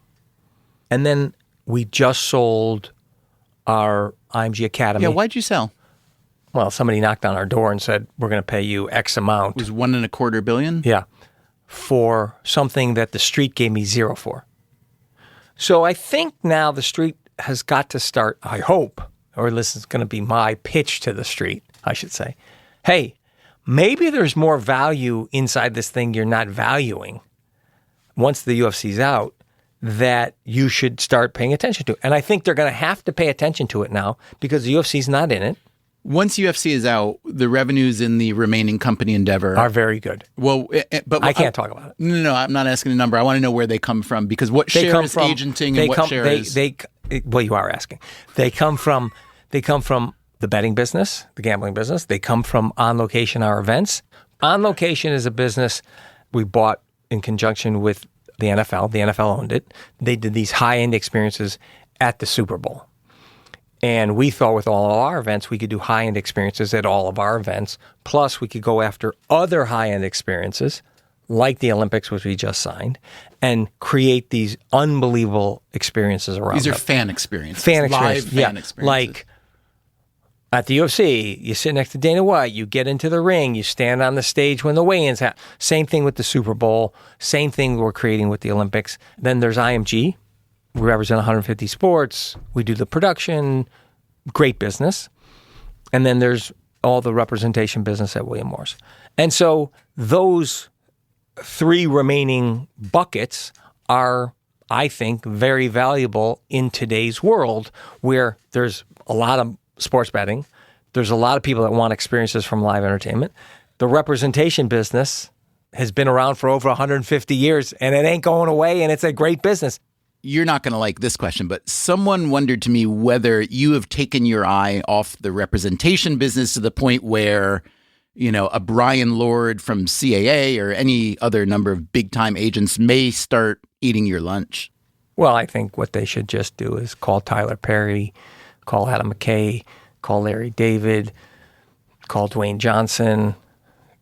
And then we just sold our IMG Academy. Yeah, why'd you sell? Well, somebody knocked on our door and said, we're going to pay you X amount. It was $1.25 billion? Yeah. For something that the street gave me 0 for. So I think now the street has got to start, I hope, or this is going to be my pitch to the street, I should say. Hey, maybe there's more value inside this thing you're not valuing once the UFC's out that you should start paying attention to. And I think they're going to have to pay attention to it now because the UFC's not in it. Once UFC is out, the revenues in the remaining company Endeavor are very good. Well, but I can't talk about it. No, I'm not asking a number. I want to know where they come from because what share is agenting and what share is... Well, you are asking. They come from the betting business, the gambling business. They come from On Location, our events. On Location is a business we bought in conjunction with the NFL. The NFL owned it. They did these high-end experiences at the Super Bowl. And we thought with all of our events, we could do high-end experiences at all of our events. Plus, we could go after other high-end experiences like the Olympics, which we just signed, and create these unbelievable experiences around These are them. fan experiences. Fan Live experiences. fan Yeah. experiences. Like at the UFC, you sit next to Dana White, you get into the ring, you stand on the stage when the weigh-ins happen. Same thing with the Super Bowl. Same thing we're creating with the Olympics. Then there's IMG. We represent 150 sports. We do the production. Great business. And then there's all the representation business at William Morris. And so those three remaining buckets are, I think, very valuable in today's world where there's a lot of sports betting. There's a lot of people that want experiences from live entertainment. The representation business has been around for over 150 years, and it ain't going away, and it's a great business. You're not going to like this question, but someone wondered to me whether you have taken your eye off the representation business to the point where, you know, a Brian Lord from CAA or any other number of big-time agents may start eating your lunch. Well, I think what they should just do is call Tyler Perry, call Adam McKay, call Larry David, call Dwayne Johnson,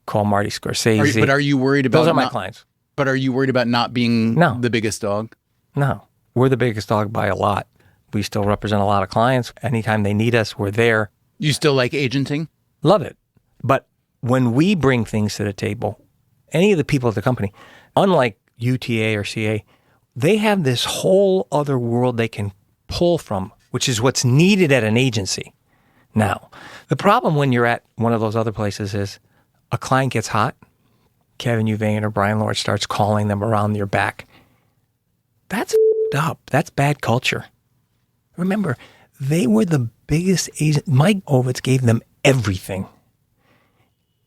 call Marty Scorsese. But are you worried about Those are my clients. But are you worried about not being the biggest dog? No. We're the biggest dog by a lot. We still represent a lot of clients. Anytime they need us, we're there. You still like agenting? Love it. But when we bring things to the table, any of the people at the company, unlike UTA or CA, they have this whole other world they can pull from, which is what's needed at an agency. Now, the problem when you're at one of those other places is a client gets hot, Kevin Uvain or Brian Lord starts calling them around your back. That's up. That's bad culture. Remember, they were the biggest agent. Mike Ovitz gave them everything.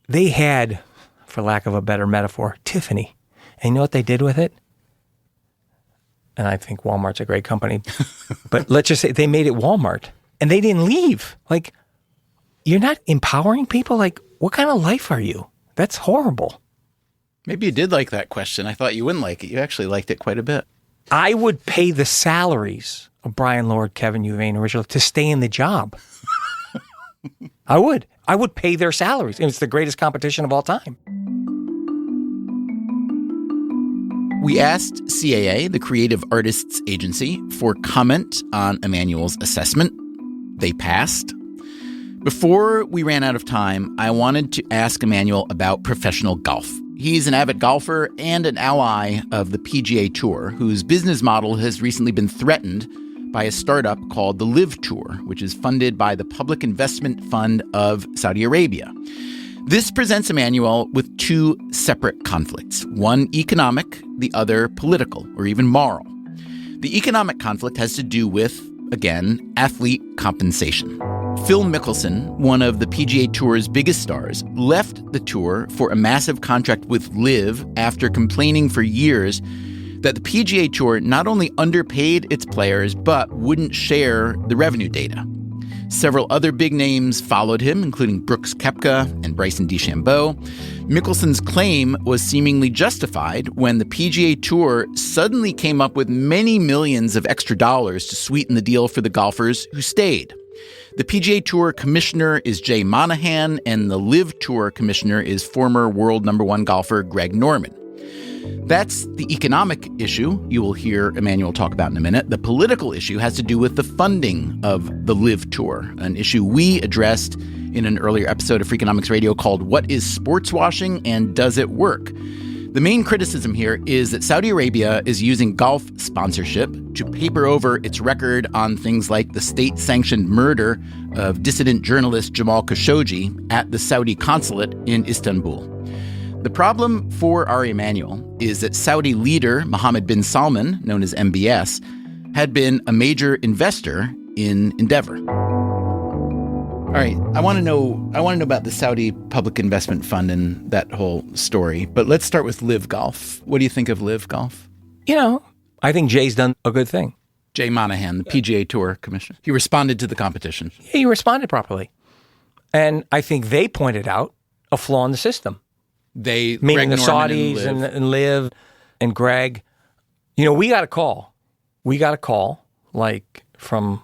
They had, for lack of a better metaphor, Tiffany. And you know what they did with it? And I think Walmart's a great company. But let's just say they made it Walmart. And they didn't leave. Like, you're not empowering people? Like, what kind of life are you? That's horrible. Maybe you did like that question. I thought you wouldn't like it. You actually liked it quite a bit. I would pay the salaries of Brian Lord, Kevin Uvain, originally to stay in the job. I would. I would pay their salaries. And it's the greatest competition of all time. We asked CAA, the Creative Artists Agency, for comment on Emanuel's assessment. They passed. Before we ran out of time, I wanted to ask Emanuel about professional golf. He's an avid golfer and an ally of the PGA Tour, whose business model has recently been threatened by a startup called the Live Tour, which is funded by the Public Investment Fund of Saudi Arabia. This presents Emanuel with two separate conflicts, one economic, the other political, or even moral. The economic conflict has to do with, again, athlete compensation. Phil Mickelson, one of the PGA Tour's biggest stars, left the tour for a massive contract with Live after complaining for years that the PGA Tour not only underpaid its players, but wouldn't share the revenue data. Several other big names followed him, including Brooks Koepka and Bryson DeChambeau. Mickelson's claim was seemingly justified when the PGA Tour suddenly came up with many millions of extra dollars to sweeten the deal for the golfers who stayed. The PGA Tour commissioner is Jay Monahan, and the Live Tour commissioner is former world #1 golfer Greg Norman. That's the economic issue you will hear Emanuel talk about in a minute. The political issue has to do with the funding of the Live Tour, an issue we addressed in an earlier episode of Freakonomics Radio called What is Sports Washing and Does It Work? The main criticism here is that Saudi Arabia is using golf sponsorship to paper over its record on things like the state-sanctioned murder of dissident journalist Jamal Khashoggi at the Saudi consulate in Istanbul. The problem for our Emanuel is that Saudi leader Mohammed bin Salman, known as MBS, had been a major investor in Endeavor. All right, I want to know about the Saudi Public Investment Fund and that whole story. But let's start with Live Golf. What do you think of Live Golf? You know, I think Jay's done a good thing. Jay Monahan, the PGA Tour commissioner. He responded to the competition. He responded properly. And I think they pointed out a flaw in the system. They, meaning Greg the Norman Saudis and and Liv and Greg. You know, we got a call. Like from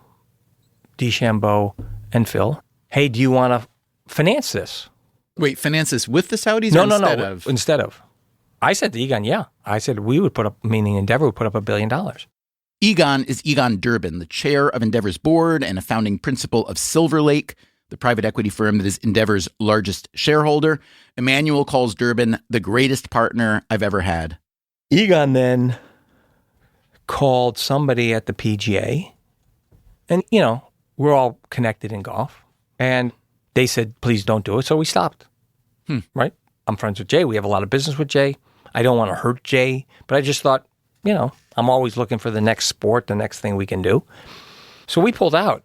DeChambeau and Phil. Hey, do you want to finance this? Wait, finance this with the Saudis No, or instead of? Instead of. I said to Egon, yeah. I said we would put up, meaning Endeavor would put up $1 billion. Egon is Egon Durbin, the chair of Endeavor's board and a founding principal of Silver Lake, the private equity firm that is Endeavor's largest shareholder. Emanuel calls Durbin the greatest partner I've ever had. Egon then called somebody at the PGA, and, we're all connected in golf, and they said, please don't do it, so we stopped. Right? I'm friends with Jay. We have a lot of business with Jay. I don't want to hurt Jay, but I just thought, I'm always looking for the next sport, the next thing we can do. So we pulled out.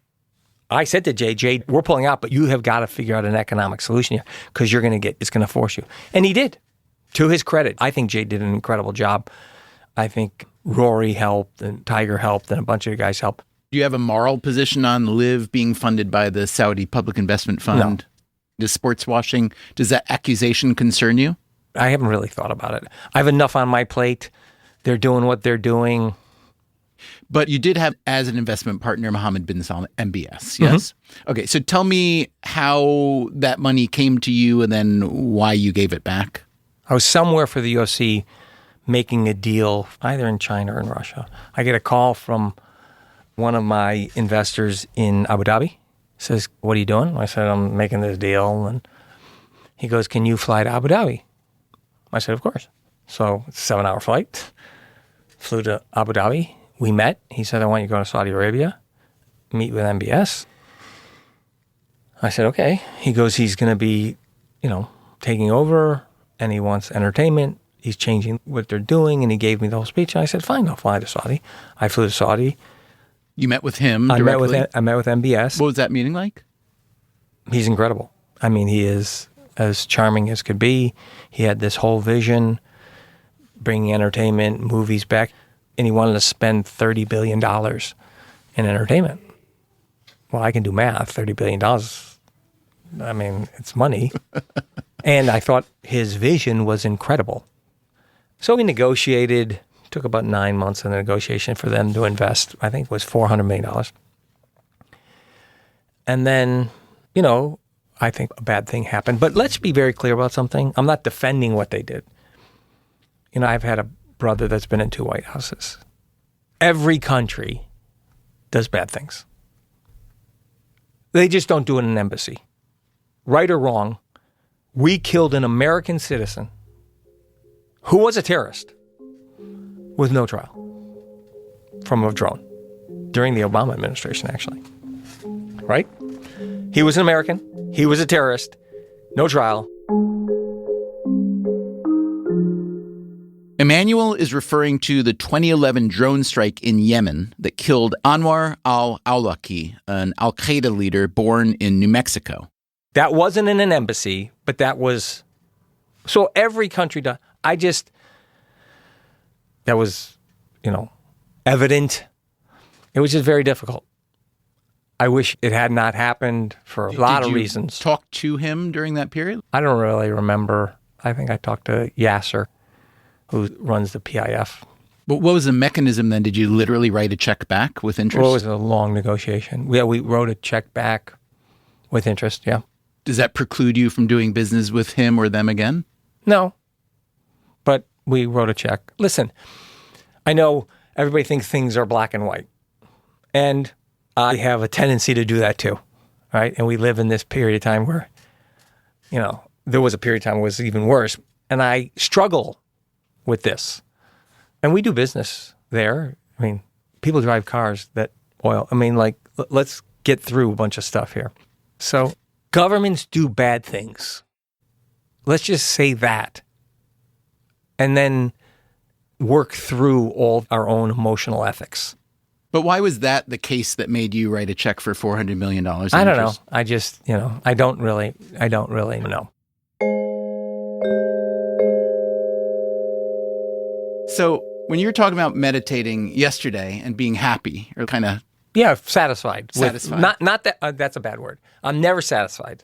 I said to Jay, we're pulling out, but you have got to figure out an economic solution here because it's going to force you. And he did. To his credit, I think Jay did an incredible job. I think Rory helped and Tiger helped and a bunch of guys helped. Do you have a moral position on LIV being funded by the Saudi Public Investment Fund? No. Does sports washing, does that accusation concern you? I haven't really thought about it. I have enough on my plate. They're doing what they're doing. But you did have, as an investment partner, Mohammed bin Salman, MBS, yes? Mm-hmm. Okay, so tell me how that money came to you and then why you gave it back. I was somewhere for the UFC making a deal, either in China or in Russia. I get a call from one of my investors in Abu Dhabi. Says, what are you doing? I said, I'm making this deal. And he goes, can you fly to Abu Dhabi? I said, of course. So it's a 7-hour flight. Flew to Abu Dhabi. We met. He said, I want you to go to Saudi Arabia, meet with MBS. I said, okay. He goes, he's going to be, taking over, and he wants entertainment. He's changing what they're doing, and he gave me the whole speech. And I said, fine, I'll fly to Saudi. I flew to Saudi. You met with him directly? I met with MBS. What was that meeting like? He's incredible. I mean, he is as charming as could be. He had this whole vision, bringing entertainment, movies back, and he wanted to spend $30 billion in entertainment. Well, I can do math. $30 billion, I mean, it's money. And I thought his vision was incredible. So we negotiated. Took about 9 months in the negotiation for them to invest. I think it was $400 million. And then, I think a bad thing happened. But let's be very clear about something. I'm not defending what they did. I've had a brother that's been in 2 White Houses. Every country does bad things. They just don't do it in an embassy. Right or wrong, we killed an American citizen who was a terrorist with no trial from a drone during the Obama administration, actually. Right? He was an American. He was a terrorist. No trial. Emanuel is referring to the 2011 drone strike in Yemen that killed Anwar al-Awlaki, an al-Qaeda leader born in New Mexico. That wasn't in an embassy, but that was... So every country does... That was, evident. It was just very difficult. I wish it had not happened for a lot of reasons. Did you talk to him during that period? I don't really remember. I think I talked to Yasser, who runs the PIF. But what was the mechanism then? Did you literally write a check back with interest? Well, it was a long negotiation. Yeah, we wrote a check back with interest, yeah. Does that preclude you from doing business with him or them again? No. But we wrote a check. Listen, I know everybody thinks things are black and white. And I have a tendency to do that too, right? And we live in this period of time where, there was a period of time where it was even worse. And I struggle with this. And we do business there. I mean, people drive cars that oil. I mean, let's get through a bunch of stuff here. So governments do bad things. Let's just say that. And then work through all our own emotional ethics. But why was that the case that made you write a check for $400 million? I don't know. I just, I don't really know. So when you were talking about meditating yesterday and being happy or kind of... Yeah, satisfied. Satisfied. Not that, that's a bad word. I'm never satisfied.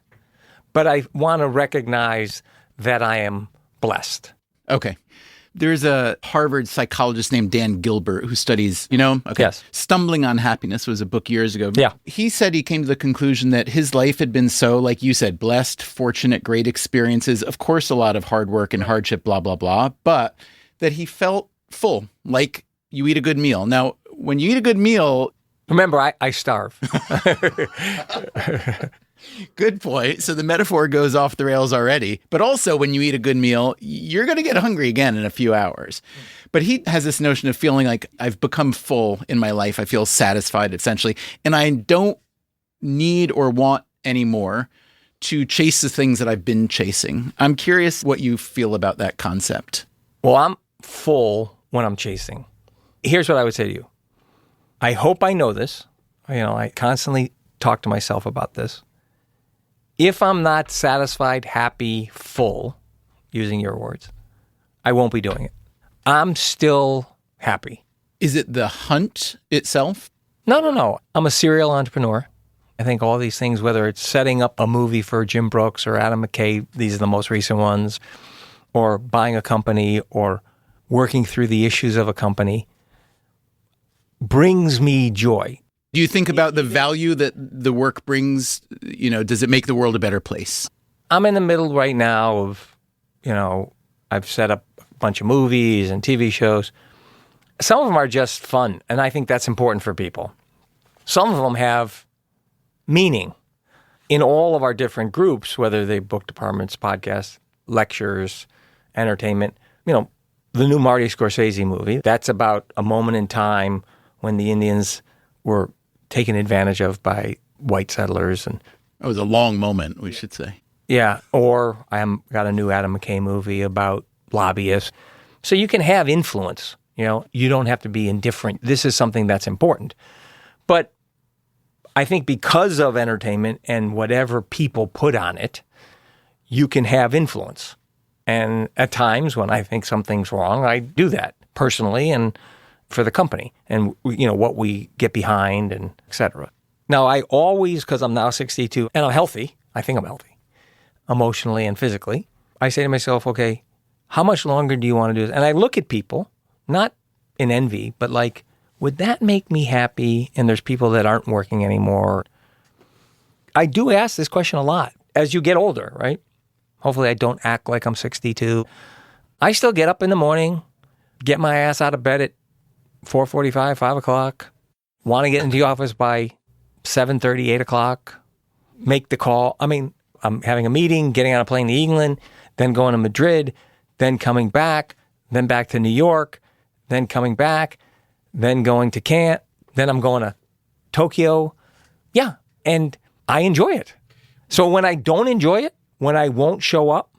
But I want to recognize that I am blessed. Okay. There's a Harvard psychologist named Dan Gilbert who studies, okay. Yes. Stumbling on Happiness was a book years ago. Yeah. He said he came to the conclusion that his life had been so, like you said, blessed, fortunate, great experiences. Of course, a lot of hard work and hardship, blah, blah, blah. But that he felt full, like you eat a good meal. Now, when you eat a good meal... Remember, I starve. Good point. So the metaphor goes off the rails already. But also, when you eat a good meal, you're going to get hungry again in a few hours. But he has this notion of feeling like I've become full in my life. I feel satisfied, essentially. And I don't need or want anymore to chase the things that I've been chasing. I'm curious what you feel about that concept. Well, I'm full when I'm chasing. Here's what I would say to you. I hope I know this. I constantly talk to myself about this. If I'm not satisfied, happy, full, using your words, I won't be doing it. I'm still happy. Is it the hunt itself? No. I'm a serial entrepreneur. I think all these things, whether it's setting up a movie for Jim Brooks or Adam McKay, these are the most recent ones, or buying a company or working through the issues of a company, brings me joy. Do you think about the value that the work brings? Does it make the world a better place? I'm in the middle right now of, I've set up a bunch of movies and TV shows. Some of them are just fun, and I think that's important for people. Some of them have meaning. In all of our different groups, whether they book departments, podcasts, lectures, entertainment, the new Marty Scorsese movie, that's about a moment in time when the Indians were taken advantage of by white settlers. And it was a long moment, we should say. Yeah, or got a new Adam McKay movie about lobbyists. So you can have influence, you don't have to be indifferent. This is something that's important. But I think because of entertainment and whatever people put on it, you can have influence. And at times when I think something's wrong, I do that personally and for the company and, what we get behind and et cetera. Now, I always, because I'm now 62 and I'm healthy, I think I'm healthy, emotionally and physically, I say to myself, okay, how much longer do you want to do this? And I look at people, not in envy, but like, would that make me happy? And there's people that aren't working anymore. I do ask this question a lot as you get older, right? Hopefully I don't act like I'm 62. I still get up in the morning, get my ass out of bed at 4:45, 5 o'clock, want to get into the office by 7:30, 8 o'clock, make the call. I'm having a meeting, getting on a plane to England, then going to Madrid, then coming back, then back to New York, then coming back, then going to Cannes, then I'm going to Tokyo. Yeah, and I enjoy it. So when I don't enjoy it, when I won't show up,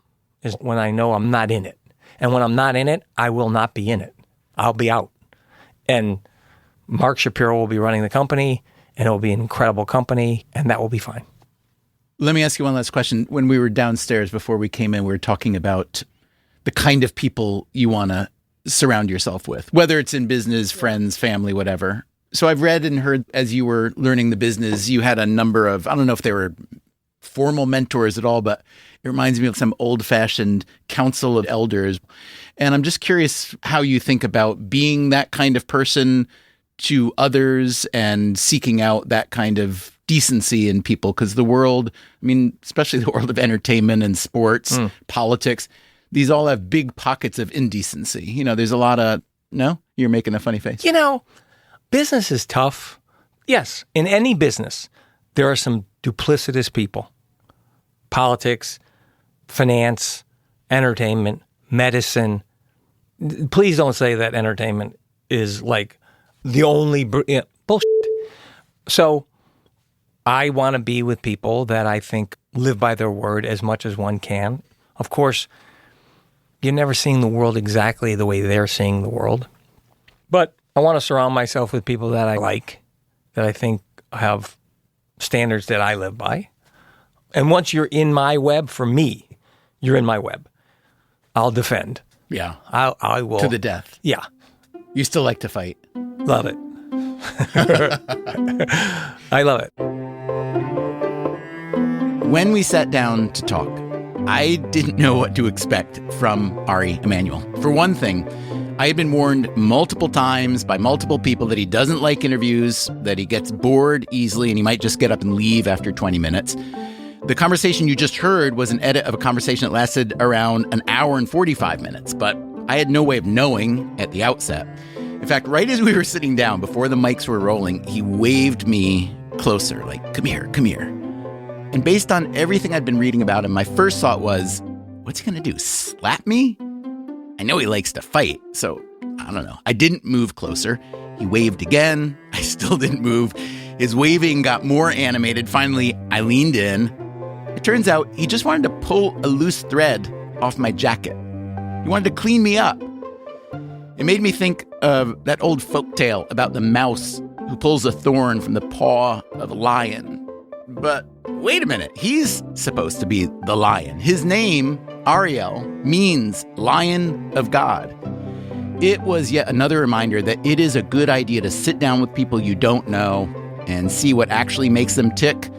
is when I know I'm not in it. And when I'm not in it, I will not be in it. I'll be out. And Mark Shapiro will be running the company, and it will be an incredible company, and that will be fine. Let me ask you one last question. When we were downstairs before we came in, we were talking about the kind of people you want to surround yourself with, whether it's in business, friends, family, whatever. So I've read and heard as you were learning the business, you had a number of, I don't know if they were formal mentors at all, but it reminds me of some old-fashioned council of elders. And I'm just curious how you think about being that kind of person to others and seeking out that kind of decency in people. Because the world, especially the world of entertainment and sports, politics, these all have big pockets of indecency. There's a lot of, no? You're making a funny face. Business is tough. Yes, in any business, there are some duplicitous people. Politics, finance, entertainment, medicine. Please don't say that entertainment is like the only bullshit. So I want to be with people that I think live by their word as much as one can. Of course, you're never seeing the world exactly the way they're seeing the world. But I want to surround myself with people that I like, that I think have standards that I live by. And once you're in my web, for me, you're in my web. I'll defend. Yeah. I will. To the death. Yeah. You still like to fight. Love it. I love it. When we sat down to talk, I didn't know what to expect from Ari Emanuel. For one thing, I had been warned multiple times by multiple people that he doesn't like interviews, that he gets bored easily, and he might just get up and leave after 20 minutes. The conversation you just heard was an edit of a conversation that lasted around an hour and 45 minutes, but I had no way of knowing at the outset. In fact, right as we were sitting down, before the mics were rolling, he waved me closer, like, come here, come here. And based on everything I'd been reading about him, my first thought was, what's he going to do, slap me? I know he likes to fight, so I don't know. I didn't move closer. He waved again. I still didn't move. His waving got more animated. Finally, I leaned in. It turns out he just wanted to pull a loose thread off my jacket. He wanted to clean me up. It made me think of that old folktale about the mouse who pulls a thorn from the paw of a lion. But wait a minute, he's supposed to be the lion. His name, Ariel, means Lion of God. It was yet another reminder that it is a good idea to sit down with people you don't know and see what actually makes them tick.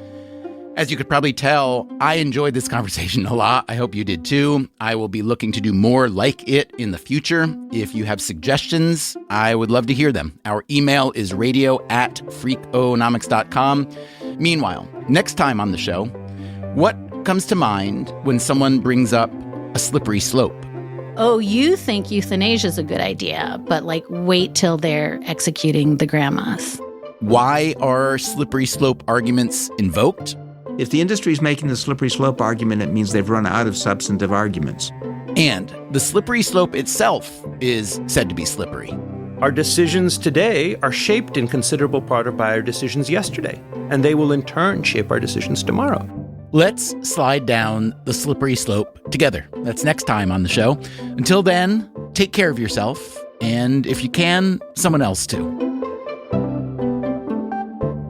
As you could probably tell, I enjoyed this conversation a lot. I hope you did too. I will be looking to do more like it in the future. If you have suggestions, I would love to hear them. Our email is radio@freakonomics.com. Meanwhile, next time on the show, what comes to mind when someone brings up a slippery slope? Oh, you think euthanasia is a good idea, but wait till they're executing the grandmas. Why are slippery slope arguments invoked? If the industry is making the slippery slope argument, it means they've run out of substantive arguments. And the slippery slope itself is said to be slippery. Our decisions today are shaped in considerable part by our decisions yesterday, and they will in turn shape our decisions tomorrow. Let's slide down the slippery slope together. That's next time on the show. Until then, take care of yourself, and if you can, someone else too.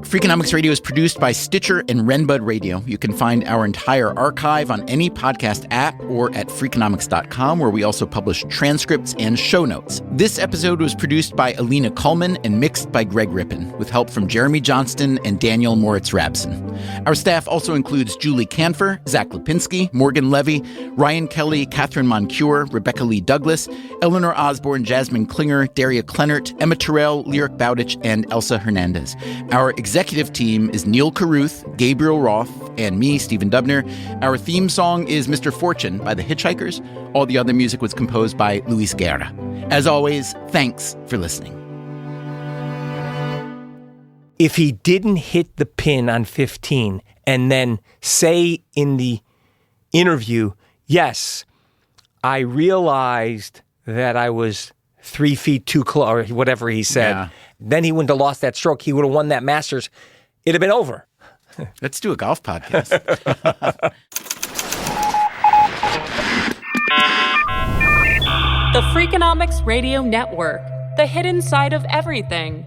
Freakonomics Radio is produced by Stitcher and Renbud Radio. You can find our entire archive on any podcast app or at freakonomics.com, where we also publish transcripts and show notes. This episode was produced by Alina Kuhlman and mixed by Greg Rippin, with help from Jeremy Johnston and Daniel Moritz-Rabson. Our staff also includes Julie Canfer, Zach Lipinski, Morgan Levy, Ryan Kelly, Catherine Moncure, Rebecca Lee Douglas, Eleanor Osborne, Jasmine Klinger, Daria Kleinert, Emma Terrell, Lyric Bowditch, and Elsa Hernandez. Our executive team is Neil Carruth, Gabriel Roth, and me, Stephen Dubner. Our theme song is Mr. Fortune by the Hitchhikers. All the other music was composed by Luis Guerra. As always, thanks for listening. If he didn't hit the pin on 15 and then say in the interview, yes, I realized that I was 3 feet too close, or whatever he said, then he wouldn't have lost that stroke. He would have won that Masters. It'd have been over. Let's do a golf podcast. The Freakonomics Radio Network, the hidden side of everything.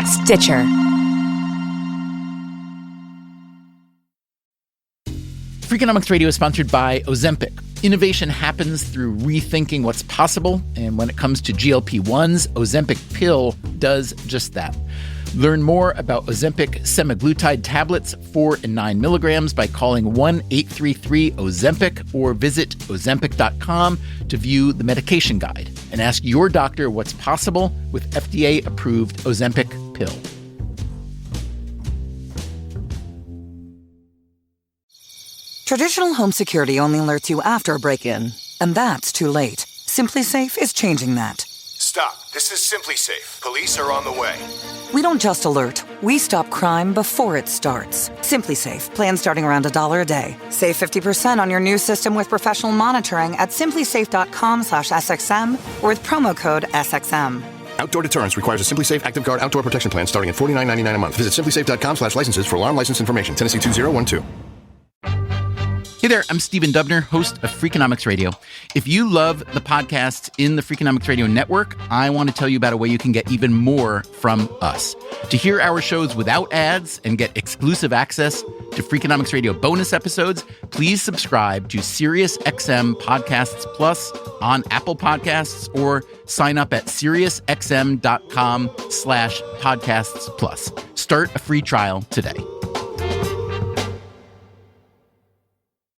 Stitcher. Freakonomics Radio is sponsored by Ozempic. Innovation happens through rethinking what's possible, and when it comes to GLP-1s, Ozempic pill does just that. Learn more about Ozempic semaglutide tablets, 4 and 9 milligrams, by calling 1-833-OZEMPIC or visit Ozempic.com to view the medication guide and ask your doctor what's possible with FDA-approved Ozempic pill. Traditional home security only alerts you after a break-in, and that's too late. SimpliSafe is changing that. Stop. This is SimpliSafe. Police are on the way. We don't just alert, we stop crime before it starts. SimpliSafe, plan starting around $1 a day. Save 50% on your new system with professional monitoring at simplisafe.com/SXM or with promo code SXM. Outdoor deterrence requires a SimpliSafe Active Guard outdoor protection plan starting at $49.99 a month. Visit simplisafe.com/licenses for alarm license information. Tennessee 2012. Hey there, I'm Stephen Dubner, host of Freakonomics Radio. If you love the podcasts in the Freakonomics Radio network, I want to tell you about a way you can get even more from us. To hear our shows without ads and get exclusive access to Freakonomics Radio bonus episodes, please subscribe to SiriusXM Podcasts Plus on Apple Podcasts or sign up at SiriusXM.com/podcasts plus. Start a free trial today.